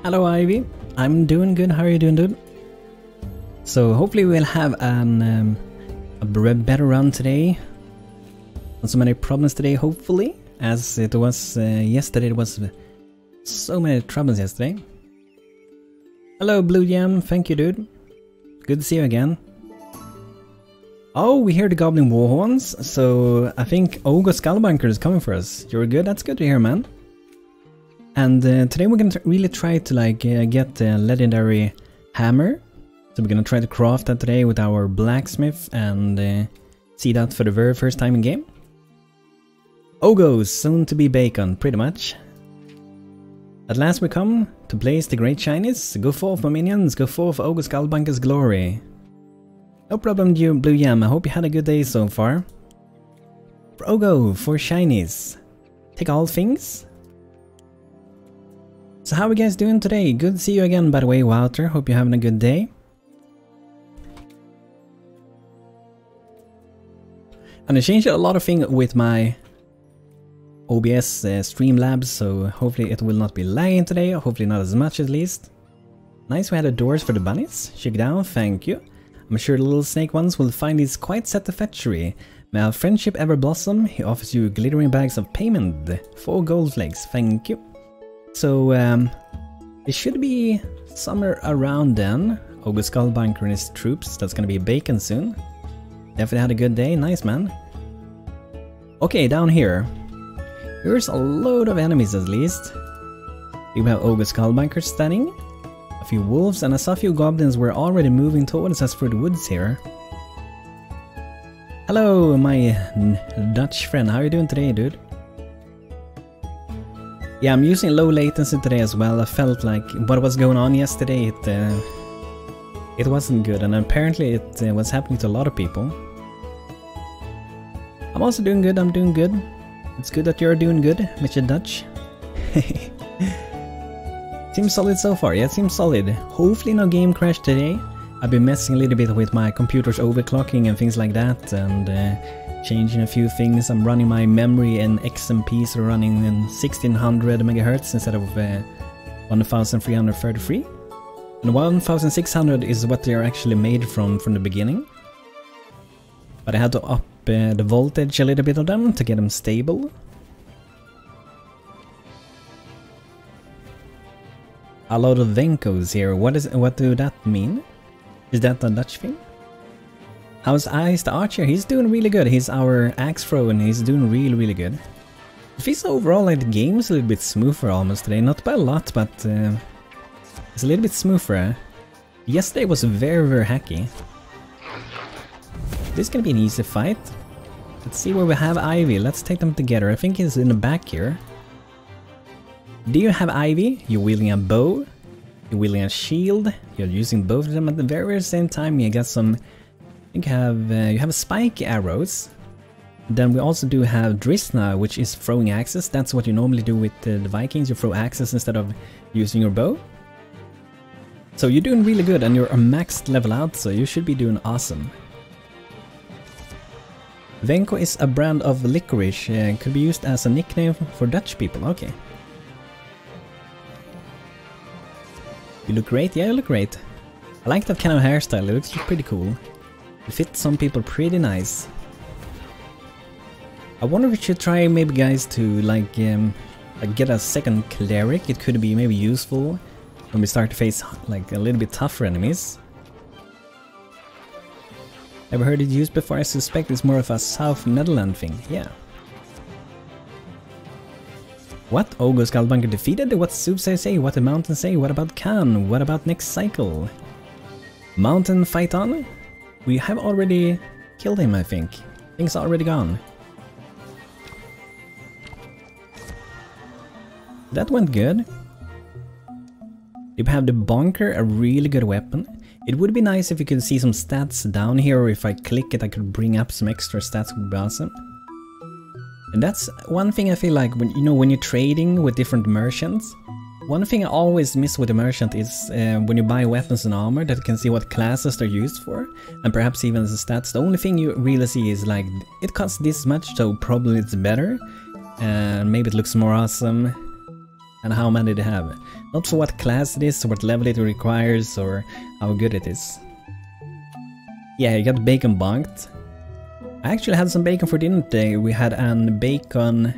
Hello Ivy, I'm doing good, how are you doing dude? So hopefully we'll have a better run today. Not so many problems today hopefully, as it was yesterday. It was so many troubles yesterday. Hello Blue Jam, thank you dude. Good to see you again. Oh, we hear the Goblin Warhorns, so I think Ogo Skullbunker is coming for us. You're good, that's good to hear man. And today we're gonna really try to like get the legendary hammer. So we're gonna try to craft that today with our blacksmith and see that for the very first time in game. Ogos, soon to be bacon, pretty much. At last we come to place the great shinies. Go forth my minions, go forth Ogo Skullbunker's glory. No problem Blue Yam, I hope you had a good day so far. For Ogo, for shinies. Take all things. So how are you guys doing today? Good to see you again by the way, Wouter. Hope you're having a good day. And I changed a lot of things with my OBS Streamlabs, so hopefully it will not be lagging today, or hopefully not as much at least. Nice, we had the doors for the bunnies. Check it out, thank you. I'm sure the little snake ones will find these quite satisfactory. May our friendship ever blossom. He offers you glittering bags of payment. 4 gold flakes, thank you. So, it should be somewhere around then. Ogo Skullbunker and his troops, that's gonna be bacon soon. Definitely had a good day, nice man. Okay, down here. Here's a load of enemies at least. We have Ogo Skullbunker standing. A few wolves and I saw a few goblins were already moving towards us through the woods here. Hello, my Dutch friend, how are you doing today, dude? Yeah, I'm using low latency today as well. I felt like what was going on yesterday, it wasn't good, and apparently it was happening to a lot of people. I'm also doing good, I'm doing good. It's good that you're doing good, Mr. Dutch. Seems solid so far, yeah, it seems solid. Hopefully no game crash today. I've been messing a little bit with my computer's overclocking and things like that, and changing a few things. I'm running my memory and XMP, so running in 1600 MHz instead of 1333. And 1600 is what they are actually made from the beginning. But I had to up the voltage a little bit of them to get them stable. A lot of Venkos here. What do that mean? Is that a Dutch thing? How's Ice the Archer? He's doing really good. He's our axe throw and he's doing really good. It feels overall like the game is a little bit smoother almost today. Not by a lot, but it's a little bit smoother. Yesterday was very hacky. This is gonna be an easy fight. Let's see where we have Ivy. Let's take them together. I think he's in the back here. Do you have Ivy? You're wielding a bow. You're wielding a shield. You're using both of them at the very same time. You got some... I think you have spike arrows. Then we also do have Drisna, which is throwing axes. That's what you normally do with the Vikings. You throw axes instead of using your bow. So you're doing really good and you're a maxed level out, so you should be doing awesome. Venko is a brand of licorice. Could be used as a nickname for Dutch people. Okay. You look great. Yeah, you look great. I like that kind of hairstyle. It looks pretty cool. It fits some people pretty nice. I wonder if we should try maybe guys to like get a second cleric. It could be maybe useful when we start to face like a little bit tougher enemies. Ever heard it used before? I suspect it's more of a South Netherlands thing. Yeah. What? Ogo Skullbunker defeated? What Soothsayer say? What the Mountain say? What about Khan? What about next cycle? Mountain fight on? We have already killed him, I think. Things are already gone. That went good. You have the Bonker, a really good weapon. It would be nice if you could see some stats down here, or if I click it I could bring up some extra stats, would be awesome. And that's one thing I feel like when you're trading with different merchants. One thing I always miss with a merchant is when you buy weapons and armor that you can see what classes they're used for, and perhaps even the stats. The only thing you really see is like, it costs this much, so probably it's better, and maybe it looks more awesome, and how many they have. Not for what class it is, or what level it requires, or how good it is. Yeah, you got bacon bunked. I actually had some bacon for dinner today. We had an bacon...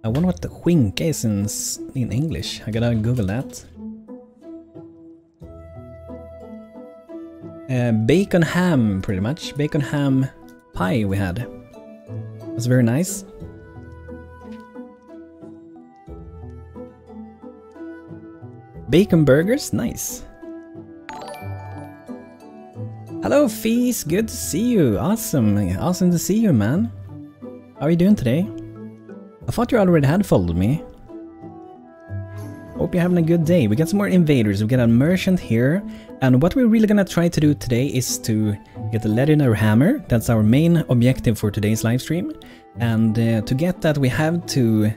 I wonder what the skinka is in English. I gotta Google that. Bacon ham, pretty much. Bacon ham pie we had. It was very nice. Bacon burgers, nice. Hello Feast, good to see you. Awesome, awesome to see you, man. How are you doing today? I thought you already had followed me. Hope you're having a good day. We got some more invaders. We got a merchant here. And what we're really gonna try to do today is to get the Legendary Hammer. That's our main objective for today's live stream. And to get that we have to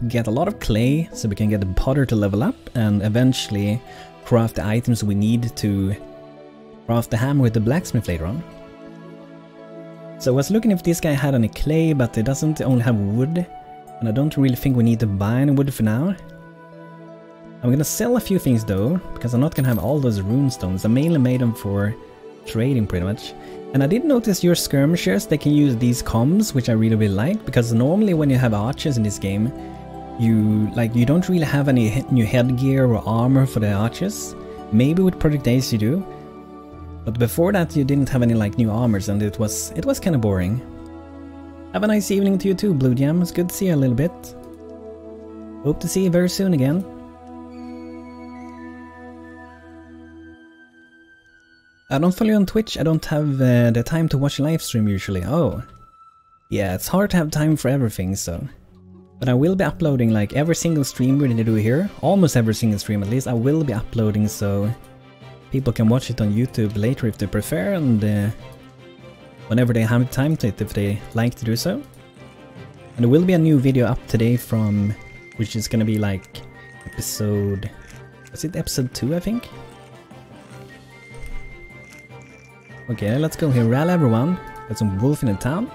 get a lot of clay so we can get the potter to level up and eventually craft the items we need to craft the hammer with the blacksmith later on. So I was looking if this guy had any clay, but it doesn't, only have wood. And I don't really think we need to buy any wood for now. I'm gonna sell a few things though, because I'm not gonna have all those rune stones. I mainly made them for trading pretty much. And I did notice your skirmishers, they can use these comms, which I really like, because normally when you have archers in this game, you don't really have any new headgear or armor for the archers. Maybe with Project Ace you do. But before that you didn't have any like new armors, and it was kind of boring. Have a nice evening to you too, Blue Jam. It's good to see you a little bit. Hope to see you very soon again. I don't follow you on Twitch. I don't have the time to watch a live stream usually. Oh. Yeah, it's hard to have time for everything, so... But I will be uploading like every single stream we're gonna do here. Almost every single stream at least. I will be uploading so... people can watch it on YouTube later if they prefer, and whenever they have time to it, if they like to do so. And there will be a new video up today from... which is gonna be like... episode... was it episode 2 I think? Okay, let's go here. Rally everyone. Got some wolf in the town.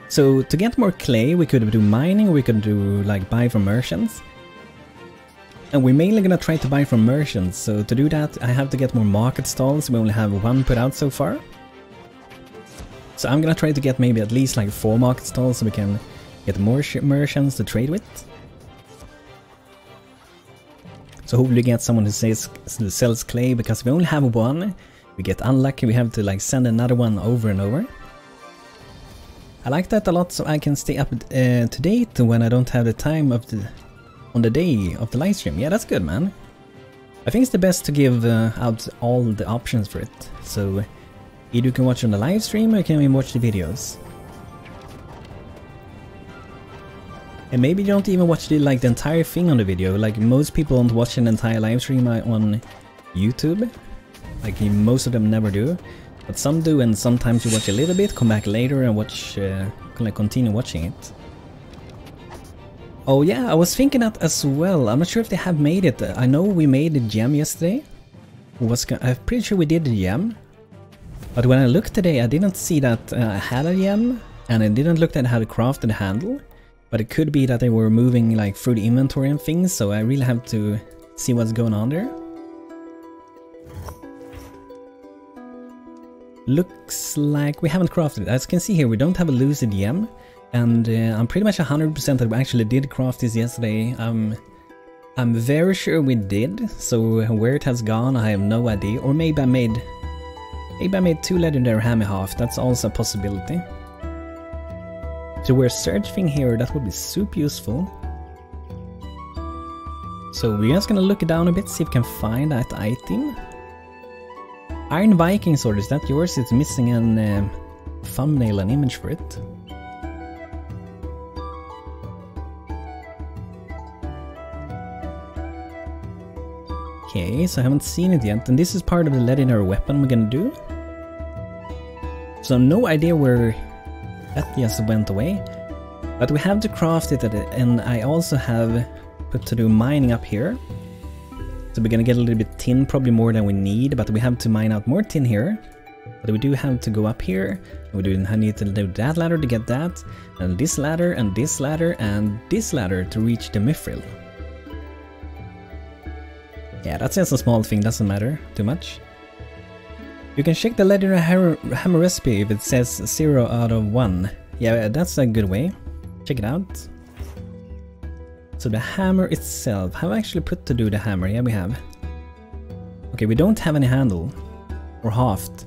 So to get more clay we could do mining, we could do like buy from merchants. And we're mainly gonna try to buy from merchants, so to do that I have to get more market stalls. We only have one put out so far. So I'm gonna try to get maybe at least like 4 market stalls so we can get more merchants to trade with. So hopefully get someone who sells clay, because we only have one. We get unlucky, we have to like send another one over and over. I like that a lot, so I can stay up to date when I don't have the time of on the day of the live stream. Yeah, that's good, man. I think it's the best to give out all the options for it. So either you can watch on the live stream or you can watch the videos. And maybe you don't even watch the entire thing on the video. Like most people don't watch an entire live stream on YouTube. Like most of them never do. But some do, and sometimes you watch a little bit, come back later and watch, continue watching it. Oh yeah, I was thinking that as well. I'm not sure if they have made it. I know we made the gem yesterday. I'm pretty sure we did the gem. But when I looked today, I didn't see that I had a gem, and I didn't look at how to craft the handle. But it could be that they were moving like through the inventory and things, so I really have to see what's going on there. Looks like we haven't crafted it. As you can see here, we don't have a lucid gem. And I'm pretty much 100% that we actually did craft this yesterday. I'm very sure we did, so where it has gone I have no idea. Or maybe I made 2 legendary hammer half, that's also a possibility. So we're searching here, that would be super useful. So we're just gonna look down a bit, see if we can find that item. Iron Viking sword, is that yours? It's missing an thumbnail, an image for it. Okay, so I haven't seen it yet, and this is part of the legendary weapon we're gonna do. So no idea where that just went away, but we have to craft it, and I also have put to do mining up here. So we're gonna get a little bit tin, probably more than we need, but we have to mine out more tin here. But we do have to go up here, and we do need to do that ladder to get that, and this ladder, and this ladder, and this ladder to reach the mithril. Yeah, that's just a small thing, doesn't matter too much. You can check the legendary hammer recipe if it says 0 out of 1. Yeah, that's a good way. Check it out. So the hammer itself, have I actually put to do the hammer? Yeah, we have. Okay, we don't have any handle. Or haft.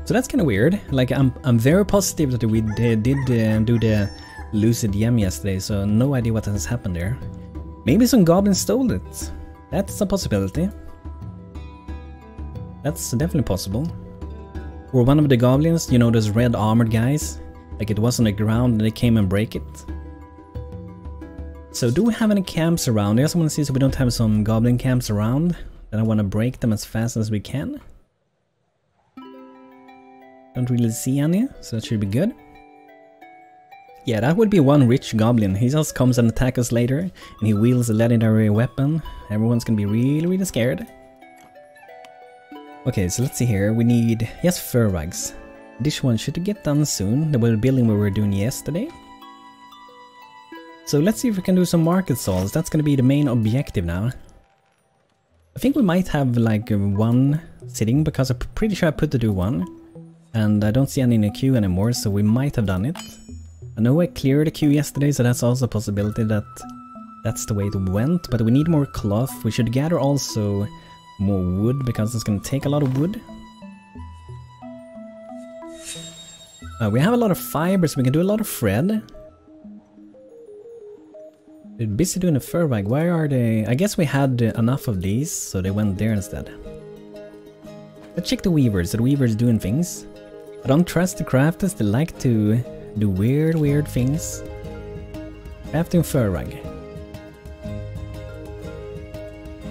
So that's kind of weird. Like, I'm very positive that we did do the lucid gem yesterday, so no idea what has happened there. Maybe some goblins stole it. That's a possibility. That's definitely possible. Or one of the goblins, you know, those red armored guys, like it was on the ground and they came and break it. So do we have any camps around? I just want to see so we don't have some goblin camps around. Then I want to break them as fast as we can. Don't really see any, so that should be good. Yeah, that would be one rich goblin. He just comes and attacks us later, and he wields a legendary weapon. Everyone's gonna be really scared. Okay, so let's see here. We need, yes, fur rugs. This one should get done soon. The building we were doing yesterday. So let's see if we can do some market stalls. That's gonna be the main objective now. I think we might have like one sitting, because I'm pretty sure I put to do one. And I don't see any in the queue anymore, so we might have done it. I know I cleared the queue yesterday, so that's also a possibility that that's the way it went. But we need more cloth. We should gather also more wood, because it's going to take a lot of wood. We have a lot of fibers, we can do a lot of thread. We're busy doing a fur rug. Where are they? I guess we had enough of these, so they went there instead. Let's check the weavers. The weavers doing things. I don't trust the crafters, they like to do weird things. Crafting fur rug.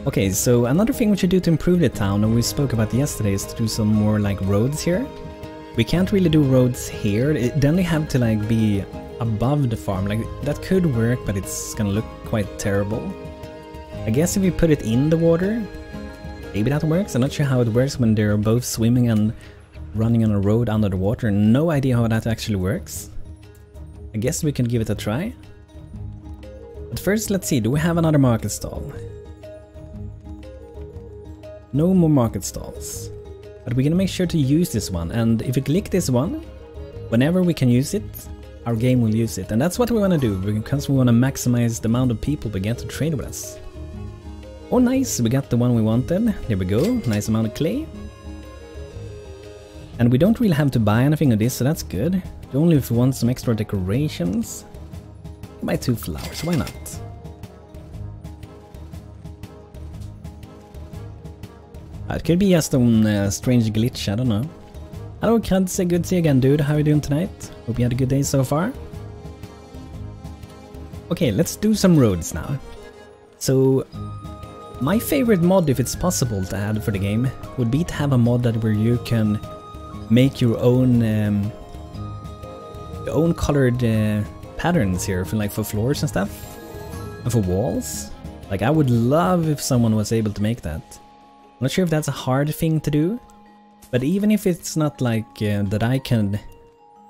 Okay, so another thing we should do to improve the town, and we spoke about yesterday, is to do some more like roads here. We can't really do roads here, then they have to like be above the farm. Like that could work, but it's gonna look quite terrible. I guess if we put it in the water, maybe that works. I'm not sure how it works when they're both swimming and running on a road under the water. No idea how that actually works. I guess we can give it a try. But first, let's see, do we have another market stall? No more market stalls. But we're gonna make sure to use this one, and if we click this one, whenever we can use it, our game will use it. And that's what we want to do, because we want to maximize the amount of people we get to trade with us. Oh nice, we got the one we wanted. There we go, nice amount of clay. And we don't really have to buy anything of this, so that's good. Only if we want some extra decorations. Buy 2 flowers, why not? It could be just a strange glitch, I don't know. Hello Kranz, good to see you again dude, how are you doing tonight? Hope you had a good day so far. Okay, let's do some roads now. So, my favorite mod, if it's possible to add for the game, would be to have a mod that where you can make your own colored patterns here for floors and stuff, and for walls. Like I would love if someone was able to make that. I'm not sure if that's a hard thing to do, but even if it's not like that I can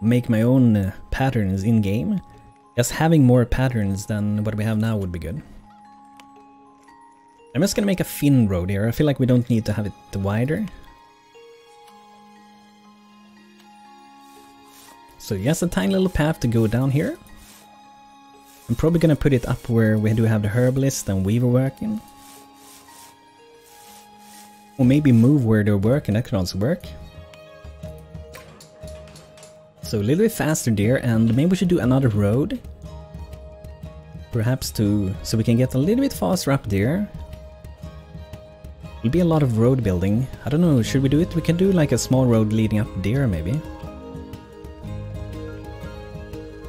make my own patterns in game, just having more patterns than what we have now would be good. I'm just gonna make a thin road here. I feel like we don't need to have it wider. So just a tiny little path to go down here. I'm probably gonna put it up where we do have the herbalist and weaver working. Or maybe move where they're working, that could also work. So a little bit faster there, and maybe we should do another road. Perhaps so we can get a little bit faster up there. It'll be a lot of road building. I don't know, should we do it? We can do like a small road leading up there maybe.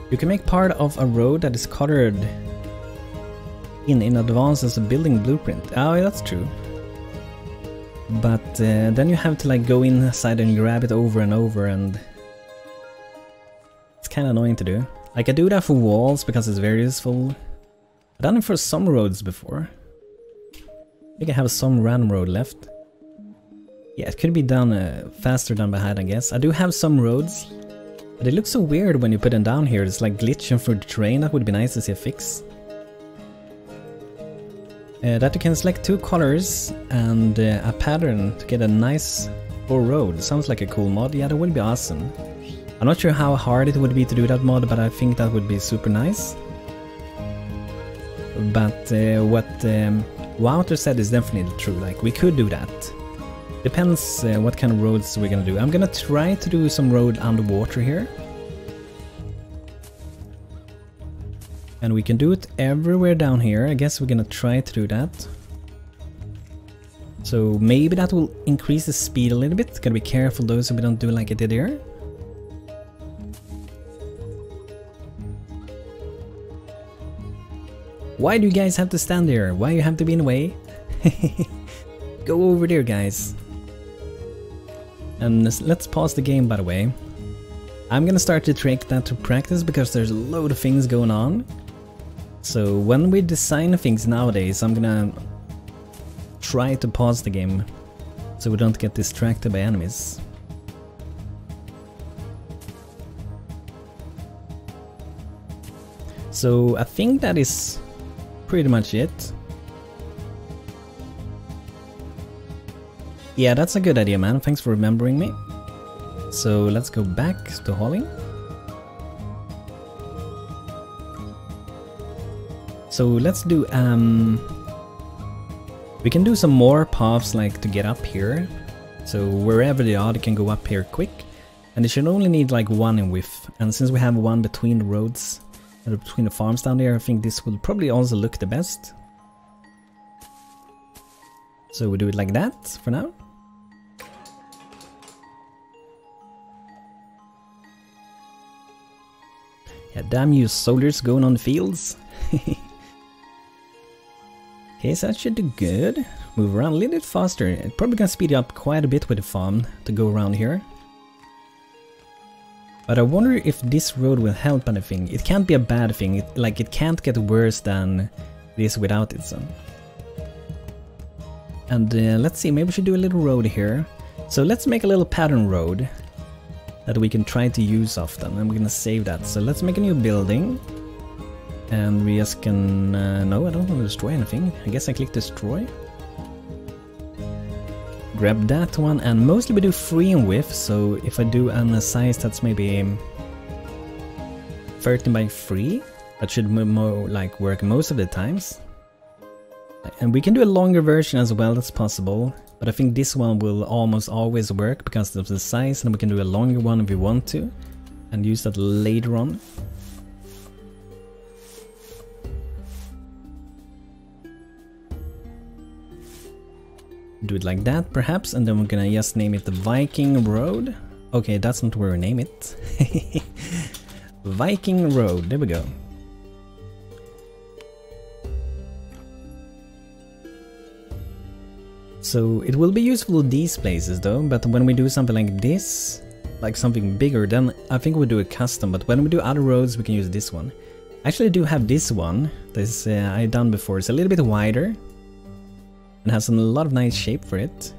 You can make part of a road that is colored in advance as a building blueprint. Oh, yeah, that's true. But then you have to like go inside and grab it over and over, and it's kind of annoying to do. Like I do that for walls because it's very useful. I've done it for some roads before. think I have some random road left. Yeah, it could be done faster than behind, I guess. I do have some roads, but it looks so weird when you put them down here. It's like glitching through the terrain. That would be nice to see a fix. That you can select 2 colors and a pattern to get a nice full road. Sounds like a cool mod. Yeah, that would be awesome. I'm not sure how hard it would be to do that mod, but I think that would be super nice. But what Wouter said is definitely true. Like, we could do that. Depends what kind of roads we're gonna do. I'm gonna try to do some road underwater here. And we can do it everywhere down here. I guess we're gonna try to do that. So maybe that will increase the speed a little bit. Gotta be careful though so we don't do like I did here. Why do you guys have to stand there? Why you have to be in the way? Go over there, guys. And let's pause the game, by the way. I'm gonna start to take that to practice because there's a load of things going on. So when we design things nowadays, I'm gonna try to pause the game so we don't get distracted by enemies. So I think that is pretty much it. Yeah, that's a good idea, man. Thanks for remembering me. So let's go back to hauling. So let's do we can do some more paths like to get up here. So wherever they are, they can go up here quick. And they should only need like 1 in width. And since we have 1 between the roads and between the farms down there, I think this will probably also look the best. So we do it like that for now. Yeah, damn you soldiers going on the fields. Okay, so that should do good. Move around a little bit faster. It's probably gonna speed up quite a bit with the farm to go around here. But I wonder if this road will help anything. It can't be a bad thing. It can't get worse than this without it. So. And let's see, maybe we should do a little road here. So let's make a little pattern road that we can try to use often, and we're gonna save that. So let's make a new building. And we just can... no, I don't want to destroy anything. I guess I click destroy. Grab that one, and mostly we do 3 in width, so if I do a size that's maybe 13 by 3, that should more like work most of the times. And we can do a longer version as well, that's possible. But I think this one will almost always work because of the size, and we can do a longer one if we want to. And use that later on. Do it like that perhaps, and then we're gonna just name it the Viking Road. Okay, that's not where we name it. Viking Road, there we go. So it will be useful in these places though, but when we do something like this, like something bigger, then I think we'll do a custom, but when we do other roads we can use this one. Actually I do have this one, this I've done before. It's a little bit wider and has a lot of nice shape for it.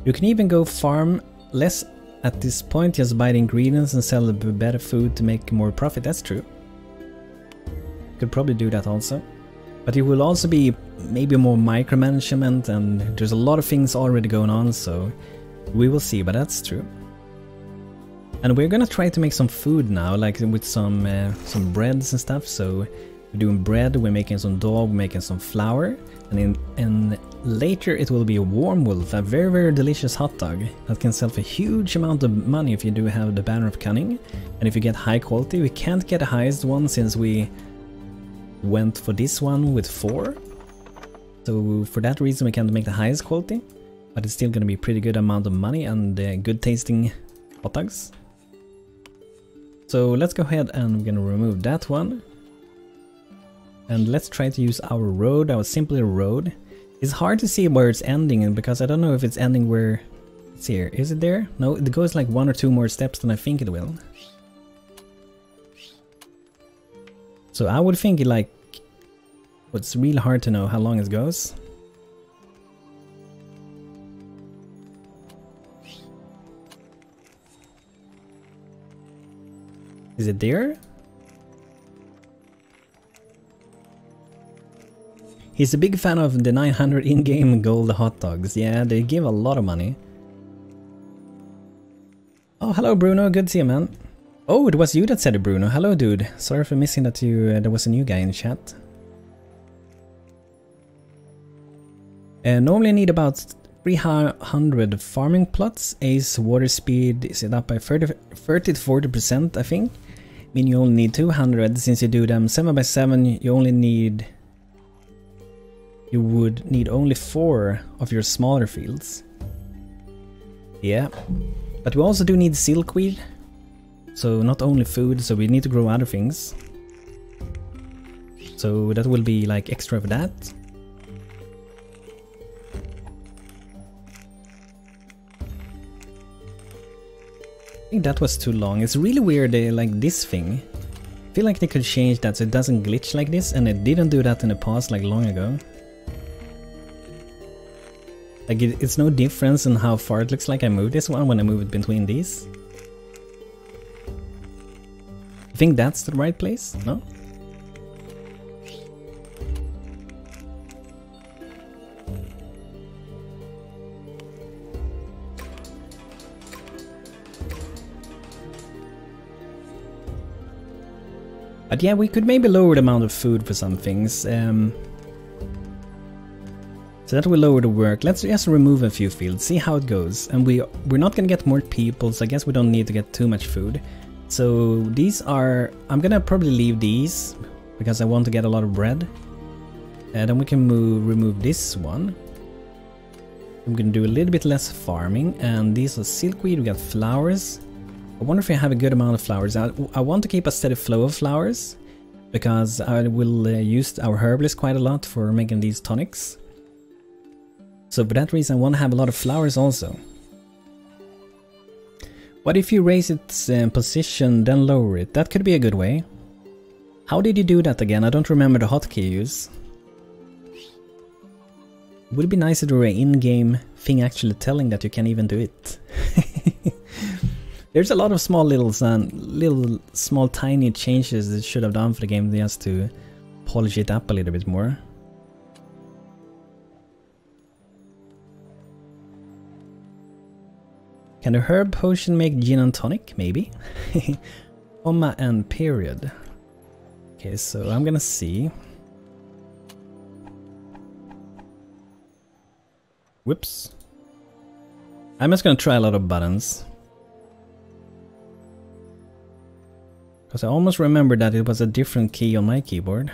You can even go farm less at this point, just buy the ingredients and sell the better food to make more profit, that's true. Could probably do that also. But it will also be maybe more micromanagement, and there's a lot of things already going on, so we will see, but that's true. And we're gonna try to make some food now, like with some breads and stuff. So we're doing bread, we're making some dough, we're making some flour, and later it will be a warm wolf, a very very delicious hot dog that can sell for a huge amount of money if you do have the banner of cunning, and if you get high quality. We can't get the highest one since we went for this one with 4, so for that reason we can't make the highest quality, but it's still gonna be pretty good amount of money and good tasting hot dogs. So let's go ahead and we're gonna remove that one. And let's try to use our road, our simpler road. It's hard to see where it's ending, because I don't know if it's ending where... It's here. Is it there? No, it goes like 1 or 2 more steps than I think it will. So I would think it like... It's really hard to know how long it goes. Is it there? He's a big fan of the 900 in-game gold hot dogs. Yeah, they give a lot of money. Oh, hello Bruno, good to see you, man. Oh, it was you that said it, Bruno. Hello, dude. Sorry for missing that you there was a new guy in the chat. Normally need about 300 farming plots. Ace water speed is it up by 30 to 40%, I think. I mean, you only need 200 since you do them 7 by 7. You only need. You would need only 4 of your smaller fields. Yeah, but we also do need silkweed. So not only food, so we need to grow other things. So that will be like extra for that. I think that was too long. It's really weird, like this thing. I feel like they could change that so it doesn't glitch like this, and it didn't do that in the past like long ago. Like it's no difference in how far it looks like I moved this one when I move it between these. I think that's the right place? No? But yeah, we could maybe lower the amount of food for some things. So that will lower the work. Let's just remove a few fields, see how it goes. And we're not gonna get more people, so I guess we don't need to get too much food. So these are, I'm gonna probably leave these because I want to get a lot of bread. And then we can remove this one. I'm gonna do a little bit less farming, and these are silkweed. We got flowers. I wonder if I have a good amount of flowers. I want to keep a steady flow of flowers because I will use our herbalist quite a lot for making these tonics. So for that reason I want to have a lot of flowers also. What if you raise its position then lower it? That could be a good way. How did you do that again? I don't remember the hotkey you use. Would it be nice to do an in-game thing actually telling that you can even do it? There's a lot of small small tiny changes that should have done for the game just to polish it up a little bit more. Can a herb potion make gin and tonic? Maybe. Comma and period. Okay, so I'm gonna see. Whoops. I'm just gonna try a lot of buttons. Because I almost remember that it was a different key on my keyboard.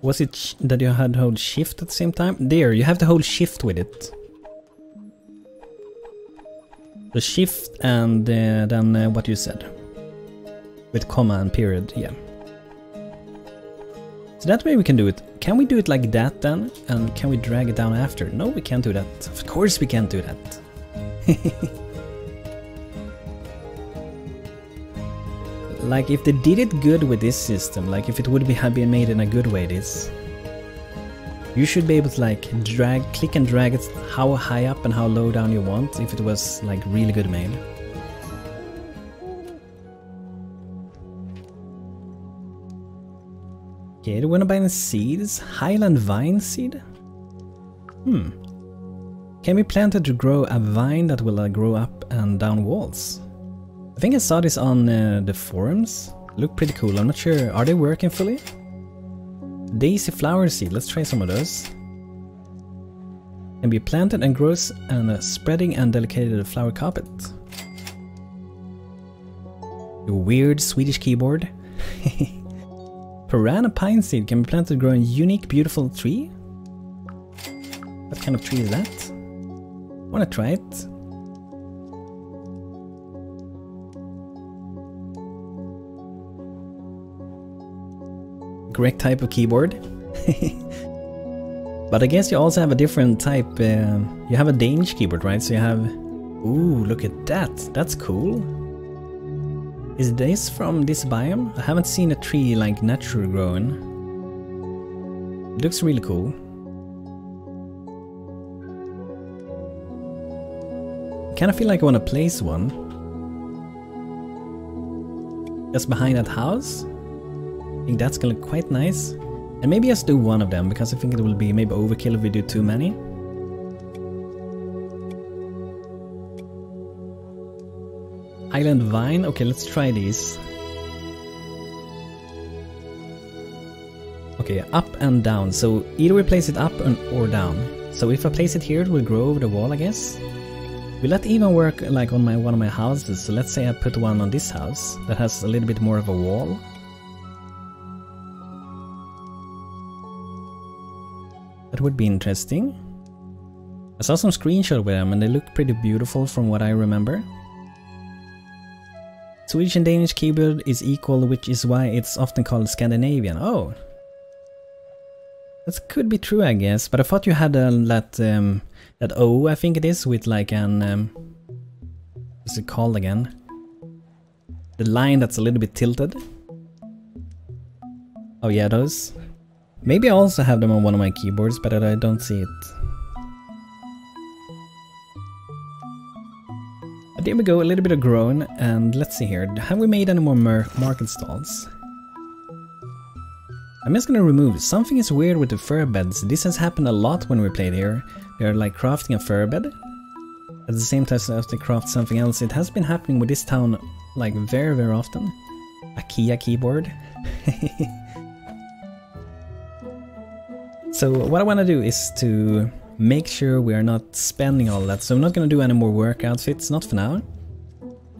Was it that you had to hold shift at the same time? There, you have to hold shift with it. The shift and then what you said. With comma and period, yeah. So that way we can do it. Can we do it like that then? And can we drag it down after? No, we can't do that. Of course we can't do that. Like if they did it good with this system, like if it would have been made in a good way, this, you should be able to like click and drag it how high up and how low down you want if it was like really good made. Okay, do we want to buy any seeds? Highland vine seed? Can we plant it to grow a vine that will grow up and down walls? I think I saw this on the forums. Look pretty cool. I'm not sure. Are they working fully? Daisy flower seed. Let's try some of those. Can be planted and grows on a spreading and delicate flower carpet. A weird Swedish keyboard. Piranha pine seed can be planted to grow a unique, beautiful tree. What kind of tree is that? Wanna try it? Correct type of keyboard. But I guess you also have a different type. You have a Danish keyboard, right? So you have Ooh, look at that. That's cool. Is this from this biome? I haven't seen a tree like naturally growing. It looks really cool. I kind of feel like I want to place one. Just behind that house. I think that's gonna look quite nice. And maybe just do one of them, because I think it will be maybe overkill if we do too many. Island vine. Okay, let's try these. Okay, up and down. So either we place it up or down. So if I place it here, it will grow over the wall, I guess. Will that even work like on one of my houses? So let's say I put one on this house that has a little bit more of a wall. That would be interesting. I saw some screenshots with them and they look pretty beautiful from what I remember. Swedish and Danish keyboard is equal, which is why it's often called Scandinavian. Oh, that could be true, I guess. But I thought you had that O, I think it is, with like an what's it called again? The line that's a little bit tilted. Oh yeah, those. Maybe I also have them on one of my keyboards, but I don't see it. But there we go, a little bit of grown, and let's see here. Have we made any more market stalls? I'm just gonna remove. Something is weird with the fur beds. This has happened a lot when we played here. We are like crafting a fur bed. At the same time, I have to craft something else. It has been happening with this town like very, very often. A Kia keyboard. So what I want to do is to make sure we are not spending all that. So I'm not going to do any more work outfits, not for now.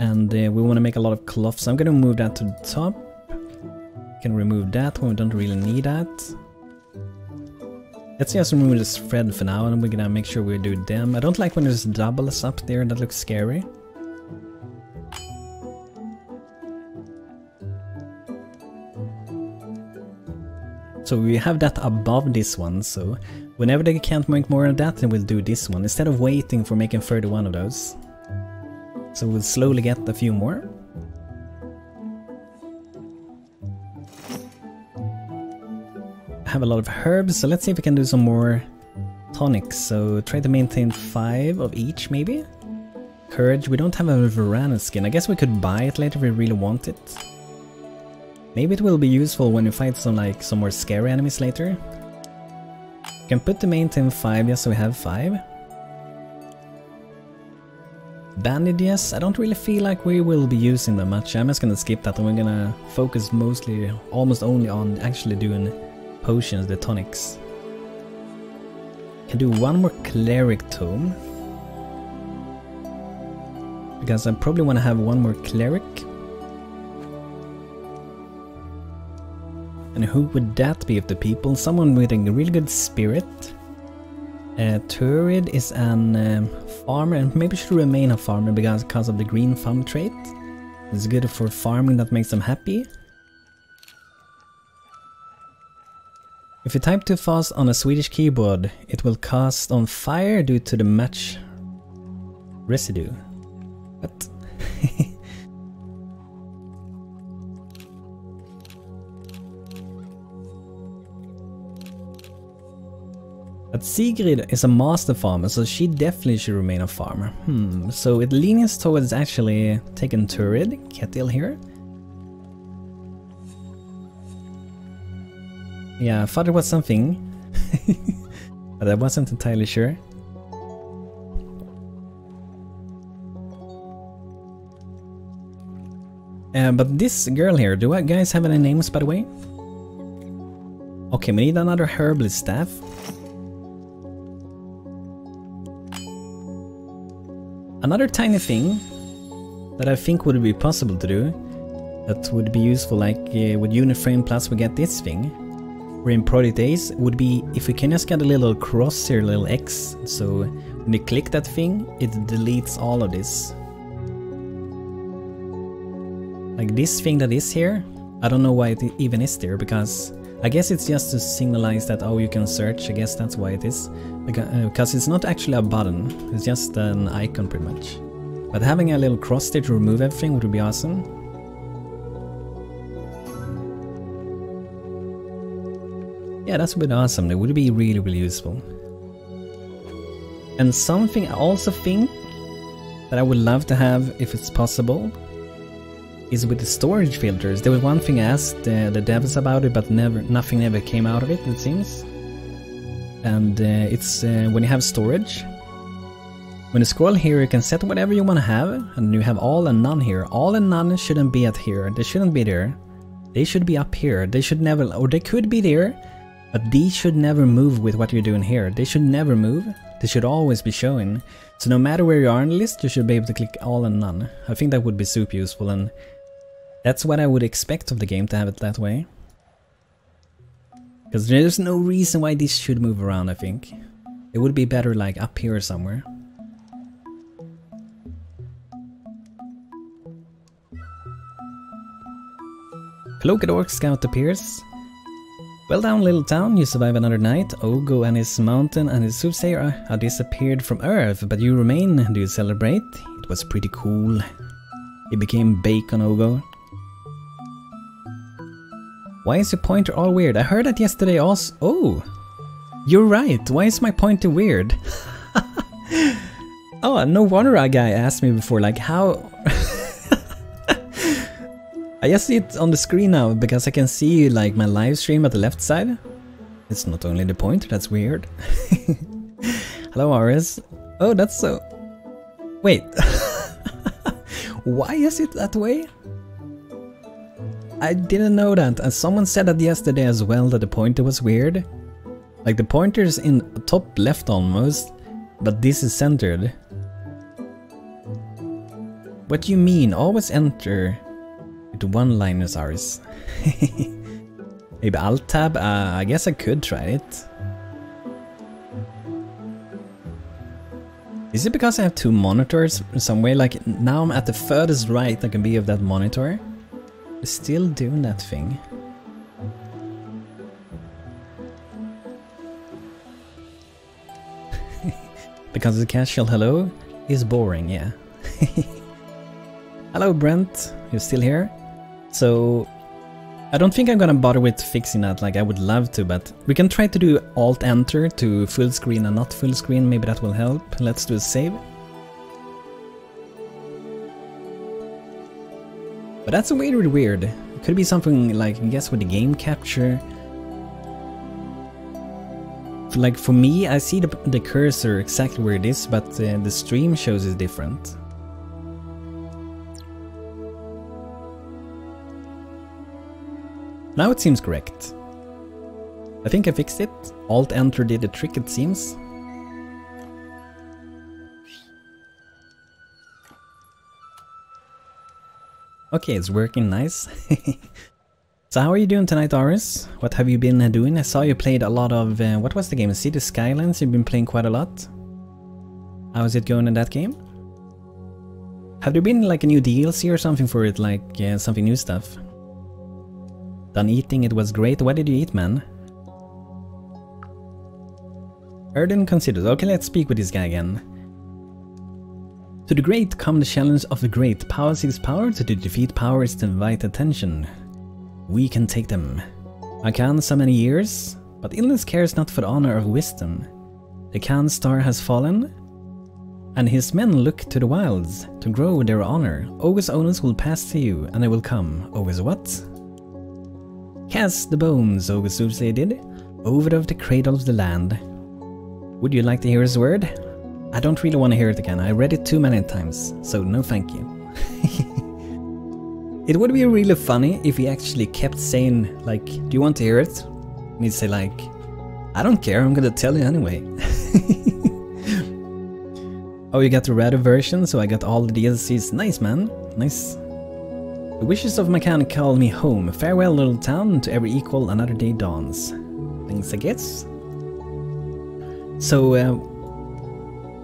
And we want to make a lot of cloth, so I'm going to move that to the top. Can remove that when we don't really need that. Let's just remove this thread for now, and we're going to make sure we do them. I don't like when there's doubles up there, that looks scary. So we have that above this one, so whenever they can't make more of that, then we'll do this one, instead of waiting for making 31 of those. So we'll slowly get a few more. I have a lot of herbs, so let's see if we can do some more tonics. So try to maintain 5 of each, maybe? Courage, we don't have a Varana skin. I guess we could buy it later if we really want it. Maybe it will be useful when you fight some more scary enemies later. You can put the maintain 5 just so we have 5. Bandages, I don't really feel like we will be using them much. I'm just gonna skip that, and we're gonna focus mostly, almost only on actually doing potions, the tonics. Can do one more cleric tome. Because I probably want to have one more cleric. And who would that be of the people? Someone with a really good spirit. Turid is an farmer, and maybe should remain a farmer because of the green thumb trait. It's good for farming, that makes them happy. If you type too fast on a Swedish keyboard, it will cast on fire due to the match residue. What? But Sigrid is a master farmer, so she definitely should remain a farmer. So it leans towards actually taking Turid, Kettil here. Yeah, I thought it was something, but I wasn't entirely sure. But this girl here, do I guys have any names by the way? Okay, we need another herbalist staff. Another tiny thing that I think would be possible to do, that would be useful, like with Uniframe Plus we get this thing, or in Project Ace, would be if we can just get a little cross here, a little X, so when you click that thing, it deletes all of this. Like this thing that is here, I don't know why it even is there, because I guess it's just to signalize that, oh, you can search, I guess that's why it is. Because it's not actually a button, it's just an icon pretty much. But having a little cross there to remove everything would be awesome. Yeah, that's a bit awesome. That would be really, really useful. And something I also think that I would love to have, if it's possible, is with the storage filters. There was one thing I asked the devs about it, but nothing ever came out of it, it seems. And it's when you have storage. When you scroll here, you can set whatever you want to have, and you have all and none here. All and none shouldn't be at here. They shouldn't be there. They should be up here. They should never, or they could be there, but these should never move with what you're doing here. They should never move. They should always be showing. So no matter where you are on the list, you should be able to click all and none. I think that would be super useful, and that's what I would expect of the game, to have it that way. Because there's no reason why this should move around, I think. It would be better like up here somewhere. Cloaked Scout appears. Well done, little town, you survive another night. Ogo and his mountain and his soothsayer are disappeared from Earth, but you remain. Do you celebrate? It was pretty cool. He became bacon, Ogo. Why is your pointer all weird? I heard that yesterday also. Oh! You're right, why is my pointer weird? Oh, no wonder a guy asked me before, like how... I just see it on the screen now because I can see like my live stream at the left side. It's not only the pointer that's weird. Hello, Aris. Oh, that's so... Wait. Why is it that way? I didn't know that, and someone said that yesterday as well, that the pointer was weird. Like the pointer's in top left almost, but this is centered. What do you mean? Always enter with one-liners, Aris. Maybe Alt-tab? I guess I could try it. Is it because I have two monitors in some way? Like now I'm at the furthest right I can be of that monitor. It's still doing that thing. Because the casual hello is boring, yeah. Hello Brent, you're still here? So I don't think I'm gonna bother with fixing that, like I would love to, but we can try to do Alt-Enter to full screen and not full screen, maybe that will help. Let's do a save. But that's really weird. It could be something like, I guess with the game capture. Like for me, I see the cursor exactly where it is, but the stream shows is different. Now it seems correct. I think I fixed it. Alt-Enter did the trick, it seems. Okay, it's working nice. So how are you doing tonight, Aris? What have you been doing? I saw you played a lot of... what was the game? City Skylines? You've been playing quite a lot. How is it going in that game? Have there been like a new DLC or something for it? Like something new stuff? Done eating, it was great. What did you eat, man? Erden considers. Okay, let's speak with this guy again. To the great come the challenge of the great. Power seeks power, to defeat power is to invite attention. We can take them. I can so many years, but illness cares not for the honor of wisdom. The Khan star has fallen, and his men look to the wilds to grow their honor. Ogus owners will pass to you, and they will come. Ogus what? Cast the bones, Ogus Soothsayer did, over of the cradle of the land. Would you like to hear his word? I don't really want to hear it again. I read it too many times, so no thank you. It would be really funny if he actually kept saying, like, do you want to hear it? And he'd say like, I don't care, I'm gonna tell you anyway. Oh, you got the red version, so I got all the DLCs. Nice, man. Nice. The wishes of my kind call me home. Farewell, little town, to every equal another day dawns. Thanks, I guess. So,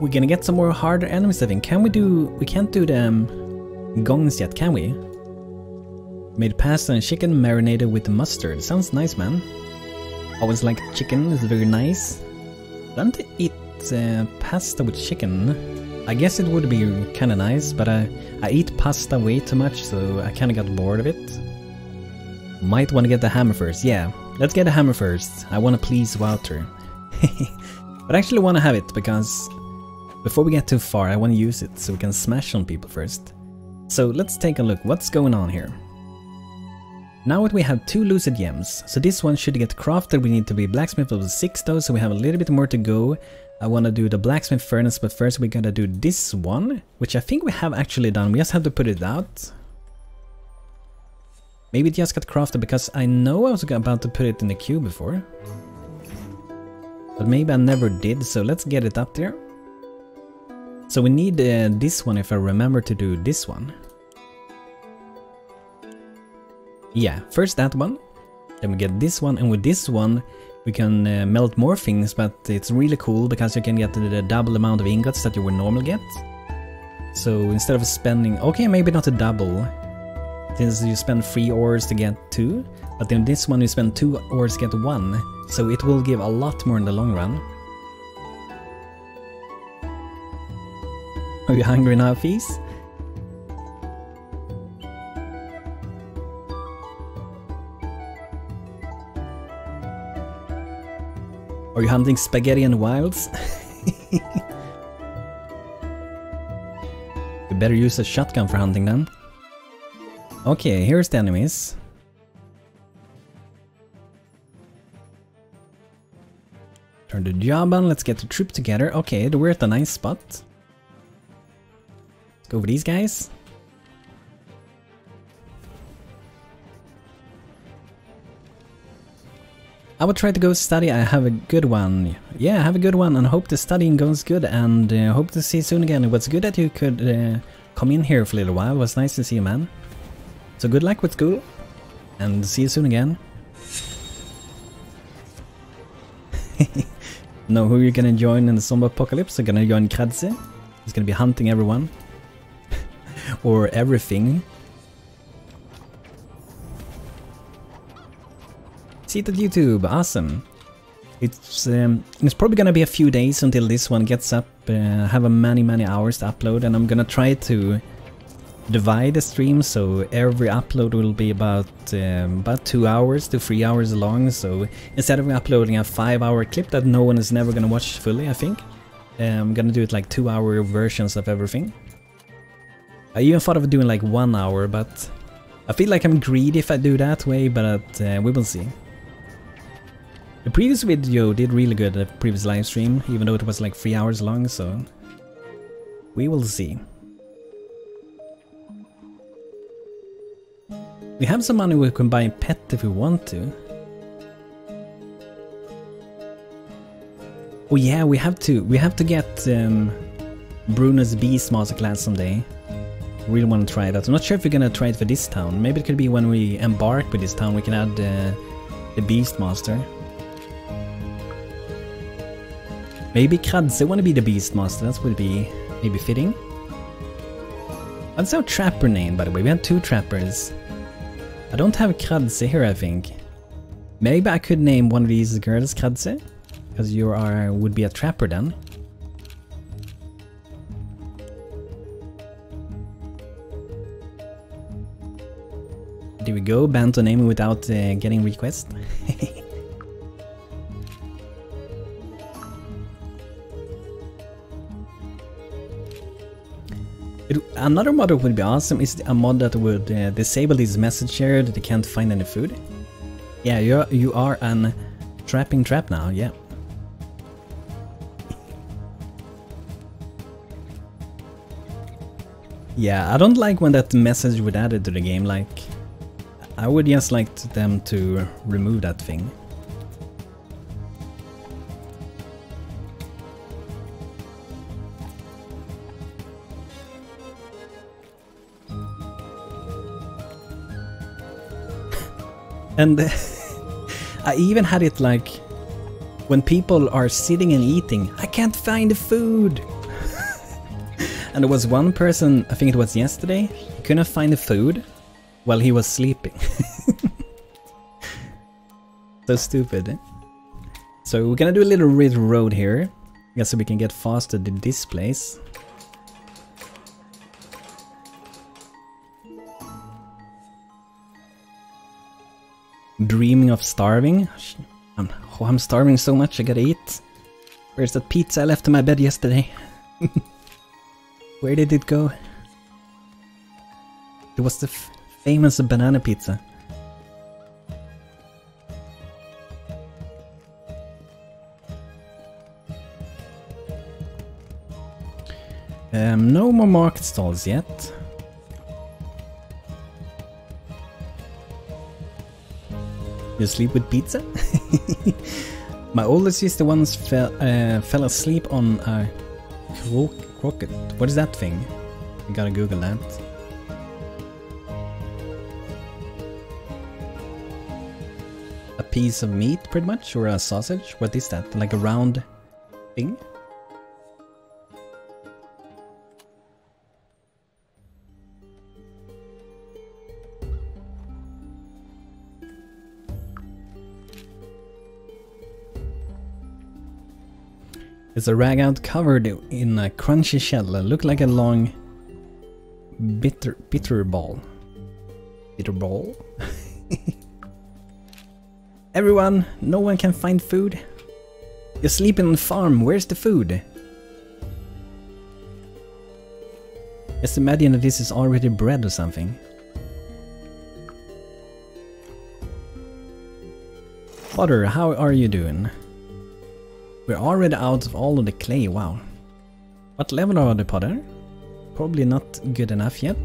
we're gonna get some more harder enemies, I think. Can we do... We can't do the gongs yet, can we? Made pasta and chicken marinated with mustard. Sounds nice, man. Always like chicken, it's very nice. I don't eat pasta with chicken. I guess it would be kinda nice, but I eat pasta way too much, so I kinda got bored of it. Might wanna get the hammer first, yeah. Let's get the hammer first. I wanna please Wouter. But I actually wanna have it, because before we get too far, I wanna use it so we can smash on people first. So let's take a look, what's going on here? Now that we have 2 lucid gems, so this one should get crafted, we need to be blacksmith level 6 though, so we have a little bit more to go. I want to do the blacksmith furnace, but first we gotta do this one, which I think we have actually done, we just have to put it out. Maybe it just got crafted because I know I was about to put it in the queue before. But maybe I never did, so let's get it up there. So we need this one if I remember to do this one. Yeah, first that one, then we get this one, and with this one we can melt more things, but it's really cool because you can get the double amount of ingots that you would normally get. So instead of spending, okay, maybe not a double, since you spend 3 ores to get 2, but then this one you spend 2 ores to get 1, so it will give a lot more in the long run. Are you hungry now, Fees? Are you hunting spaghetti in the wilds? You better use a shotgun for hunting then. Okay, here's the enemies. Turn the job on, let's get the troop together. Okay, we're at a nice spot. Let's go for these guys. I will try to go study, I have a good one. Yeah, I have a good one and hope the studying goes good, and hope to see you soon again. It was good that you could come in here for a little while, it was nice to see you, man. So good luck with school, and see you soon again. Know who you're gonna join in the zombie apocalypse? You're gonna join Kradze. He's gonna be hunting everyone. Or everything. See it at YouTube, awesome. It's probably gonna be a few days until this one gets up. I have many hours to upload, and I'm gonna try to divide the stream so every upload will be about 2 hours to 3 hours long. So instead of uploading a 5-hour clip that no one is never gonna watch fully, I think I'm gonna do it like 2-hour versions of everything. I even thought of doing like 1 hour, but I feel like I'm greedy if I do that way, but we will see. The previous video did really good, the previous live stream, even though it was like 3 hours long, so we will see. We have some money, we can buy a pet if we want to. Oh yeah, we have to get Bruno's Beast Masterclass someday. Really want to try that. I'm not sure if we're gonna try it for this town. Maybe it could be when we embark with this town we can add the Beast Master. Maybe Kradze wanna be the Beast Master, that would be maybe fitting. That's our trapper name, by the way, we have 2 trappers. I don't have Kradze here, I think. Maybe I could name one of these girls Kradze, because you would be a trapper then. There we go, Banto naming without getting request. Another mod that would be awesome is a mod that would disable this message here that they can't find any food. Yeah, you are an trapping trap now, yeah. Yeah, I don't like when that message would add it to the game, like I would just like them to remove that thing. And I even had it like, when people are sitting and eating, I can't find the food! And there was one person, I think it was yesterday, he couldn't find the food while he was sleeping. So stupid. So we're gonna do a little road here, I guess, so we can get faster to this place. dreaming of starving. I'm starving so much, I gotta eat. Where's that pizza I left in my bed yesterday? Where did it go? It was the famous banana pizza. No more market stalls yet. You sleep with pizza? My older sister once fell asleep on a croquet. What is that thing? I gotta Google that. A piece of meat, pretty much, or a sausage? What is that? Like a round thing? It's a rag out covered in a crunchy shell. Look like a long bitter ball. Bitter ball? Everyone, no one can find food. You're sleeping on the farm. Where's the food? Just imagine that this is already bread or something. Potter, how are you doing? We're already out of all of the clay, wow. What level are the Potter? Probably not good enough yet.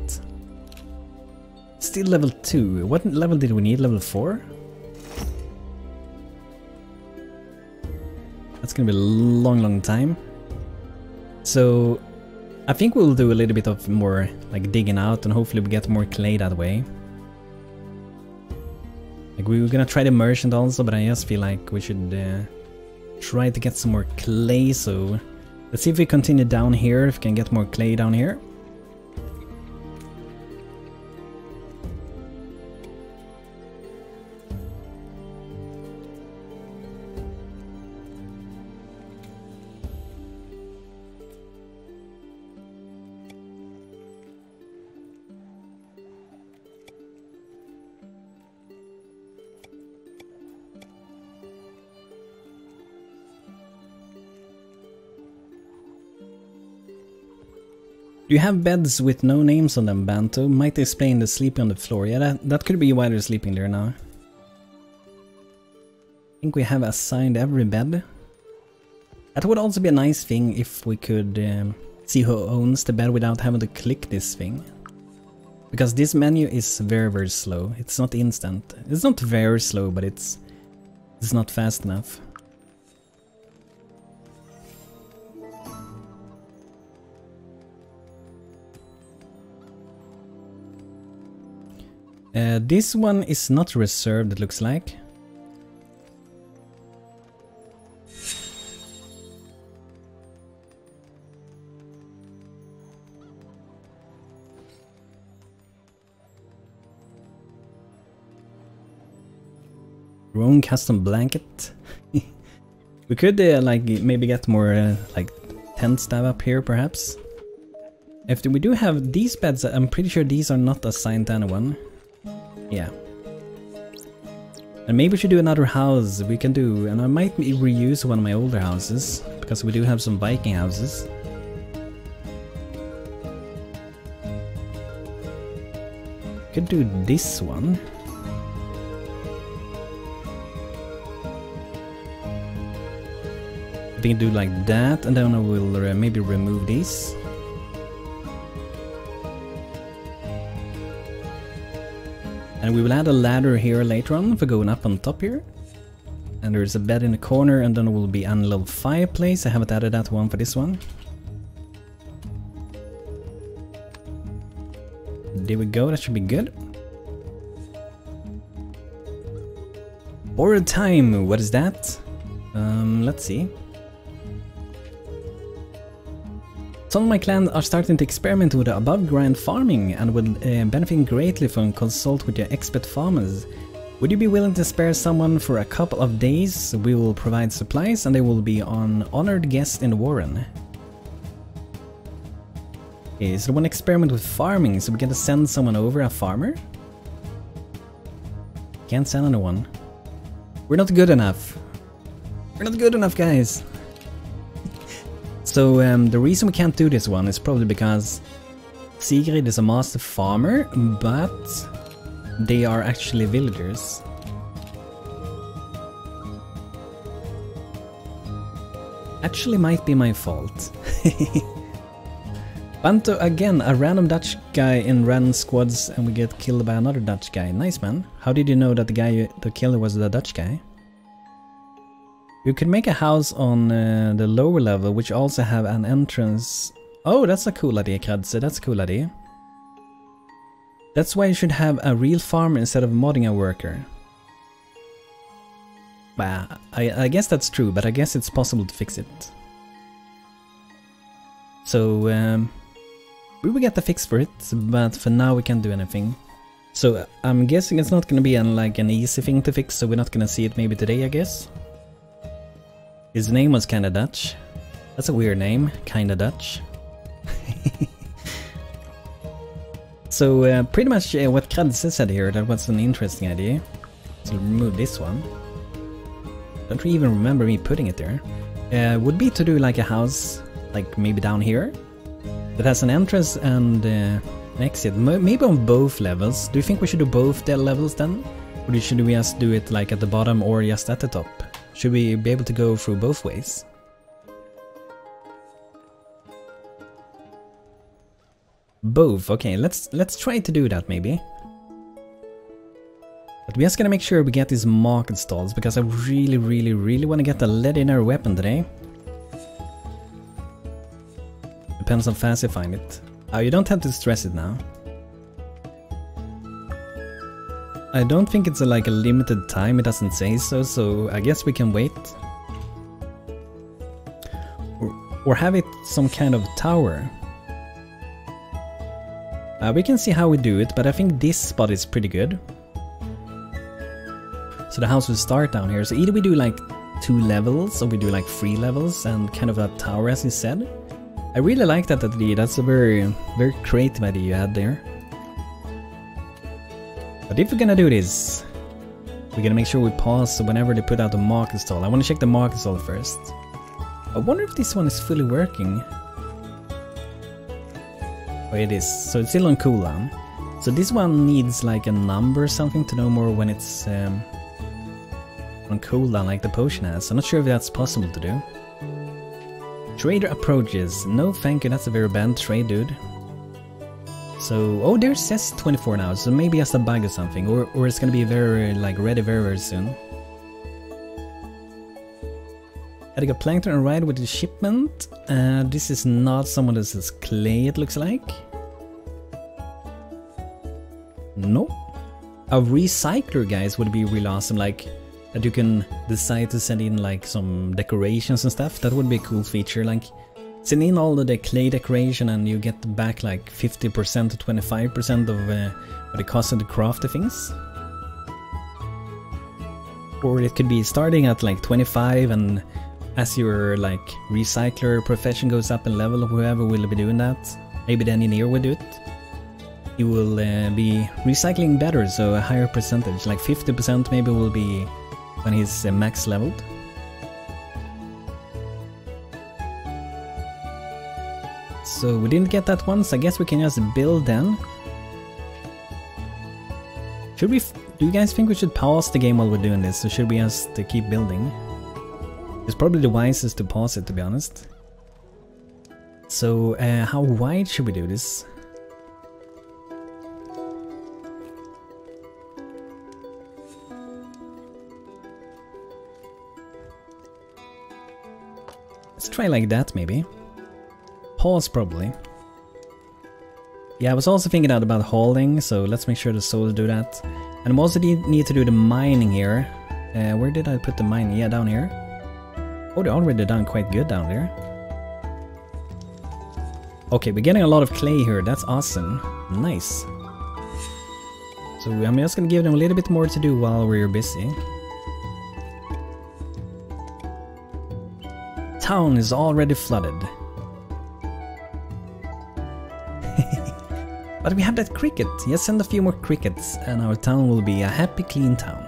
Still level 2. What level did we need? Level 4? That's gonna be a long time. So I think we'll do a little bit of more like digging out and hopefully we get more clay that way. Like we were gonna try the merchant also, but I just feel like we should try to get some more clay, so let's see if we continue down here, if we can get more clay down here. Do you have beds with no names on them, Banto? Might explain the sleeping on the floor. Yeah, that could be why they're sleeping there now. I think we have assigned every bed. That would also be a nice thing if we could see who owns the bed without having to click this thing. Because this menu is very slow. It's not instant. It's not very slow, but it's not fast enough. This one is not reserved, it looks like. Your own custom blanket. We could like maybe get more like tent stuff up here, perhaps. If we do have these beds, I'm pretty sure these are not assigned to anyone. Yeah. And maybe we should do another house. We can do, and I might reuse one of my older houses, because we do have some Viking houses. Could do this one. We can do like that, and then I will maybe remove these. And we will add a ladder here later on for going up on top here. And there's a bed in the corner, and then it will be a little fireplace. I haven't added that one for this one. There we go, that should be good. Borrowed time, what is that? Let's see. Some of my clan are starting to experiment with above ground farming and will benefit greatly from consult with your expert farmers. Would you be willing to spare someone for a couple of days? We will provide supplies and they will be an honored guest in the Warren. Okay, so they want to experiment with farming, so we get to send someone over, a farmer. Can't sell anyone. We're not good enough. We're not good enough, guys. So the reason we can't do this one is probably because Sigrid is a master farmer, but they are actually villagers. Actually might be my fault. Banto again, a random Dutch guy in random squads and we get killed by another Dutch guy. Nice, man. How did you know that the guy that killed was the Dutch guy? You can make a house on the lower level which also have an entrance. Oh, that's a cool idea, Kradze. That's a cool idea. That's why you should have a real farmer instead of modding a worker. Bah, I guess that's true, but I guess it's possible to fix it. So, we will get the fix for it, but for now we can't do anything. So, I'm guessing it's not gonna be like an easy thing to fix, so we're not gonna see it maybe today, I guess. His name was kinda Dutch. That's a weird name, kinda Dutch. So, pretty much what Kradze said here, that was an interesting idea. So, remove this one. Don't even remember me putting it there. Would be to do like a house, like maybe down here, that has an entrance and an exit. Maybe on both levels. Do you think we should do both the levels then? Or should we just do it like at the bottom or just at the top? Should we be able to go through both ways? Both, okay, let's try to do that maybe. But we're just gonna make sure we get these market stalls because I really want to get the legendary weapon today. Depends how fast you find it. Oh, you don't have to stress it now. I don't think it's like a limited time, it doesn't say so, so I guess we can wait. Or have it some kind of tower. We can see how we do it, but I think this spot is pretty good. So the house will start down here, so either we do like 2 levels or we do like 3 levels and kind of a tower as you said. I really like that idea, that's a very creative idea you had there. But if we're gonna do this, we're gonna make sure we pause whenever they put out the market stall. I want to check the market stall first. I wonder if this one is fully working. Oh, it is, so it's still on cooldown. So this one needs like a number or something to know more when it's on cooldown like the potion has. I'm not sure if that's possible to do. Trader approaches. No thank you, that's a very bad trade, dude. So, oh, there says 24 now, so maybe just a bug or something, or it's gonna be very, like, ready very soon. Adding a plankton and ride with the shipment. This is not someone that says clay, it looks like. No. A recycler, guys, would be really awesome, like, that you can decide to send in, like, some decorations and stuff. That would be a cool feature, like, send in all the clay decoration and you get back like 50% to 25% of what it costs to craft the things. Or it could be starting at like 25 and as your like recycler profession goes up in level, whoever will be doing that, maybe the engineer will do it. He will be recycling better, so a higher percentage, like 50% maybe will be when he's max leveled. So we didn't get that one, so I guess we can just build then. Should we? Do you guys think we should pause the game while we're doing this, or should we just keep building? It's probably the wisest to pause it, to be honest. So how wide should we do this? Let's try like that maybe. Pause probably. Yeah, I was also thinking out about hauling, so let's make sure the souls do that. And we also need to do the mining here. Where did I put the mining? Yeah, down here. Oh, they're already done quite good down there. Okay, we're getting a lot of clay here, that's awesome. Nice. So I'm just gonna give them a little bit more to do while we're busy. Town is already flooded. But we have that cricket. Yes, send a few more crickets and our town will be a happy, clean town.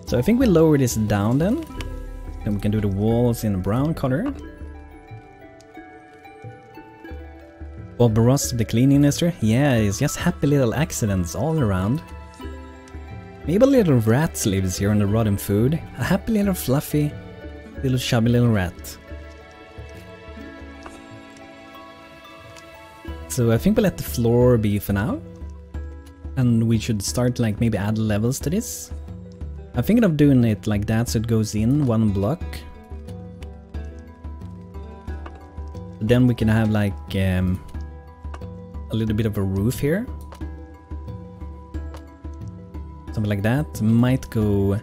So I think we lower this down then. Then we can do the walls in a brown color. Bob Ross, the cleaning minister. Yeah, it's just happy little accidents all around. Maybe a little rat lives here on the rotten food. A happy little fluffy, little chubby little rat. So I think we'll let the floor be for now. And we should start like maybe add levels to this. I'm thinking of doing it like that so it goes in one block. Then we can have like a little bit of a roof here. Something like that. Might go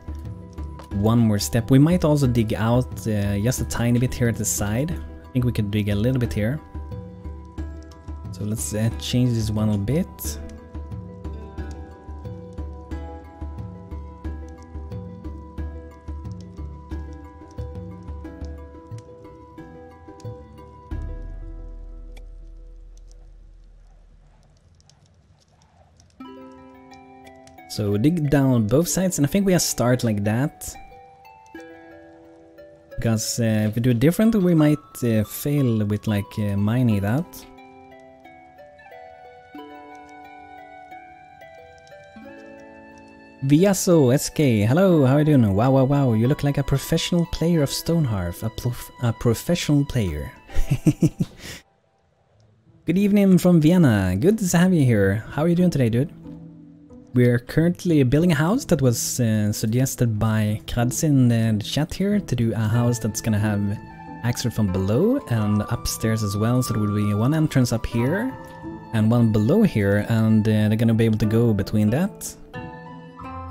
one more step. We might also dig out just a tiny bit here at the side. I think we could dig a little bit here. So let's change this one a bit. So dig down both sides, and I think we just start like that. Because if we do it different, we might fail with like mining it out. Viaso SK, hello, how are you doing? Wow, wow, wow, you look like a professional player of Stonehearth, a professional player. Good evening from Vienna, good to have you here. How are you doing today, dude? We're currently building a house that was suggested by Krads in the chat here to do a house that's gonna have access from below and upstairs as well, so there will be one entrance up here and one below here, and they're gonna be able to go between that.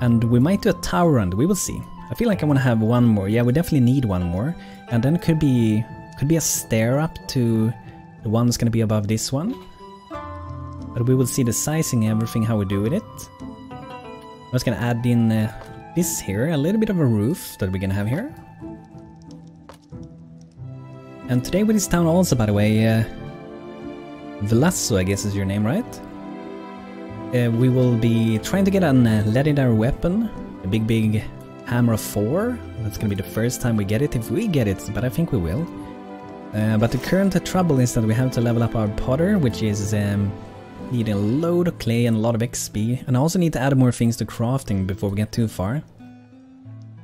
And we might do a tower run, we will see. I feel like I want to have one more. Yeah, we definitely need one more. And then it could be a stair up to the one that's gonna be above this one. But we will see the sizing and everything, how we do with it. I'm just gonna add in this here, a little bit of a roof that we're gonna have here. And today with this town also, by the way, Velasso I guess is your name, right? We will be trying to get a legendary weapon, a big hammer of Thor. That's gonna be the first time we get it, if we get it, but I think we will. But the current trouble is that we have to level up our potter, which is needing a load of clay and a lot of XP, and I also need to add more things to crafting before we get too far.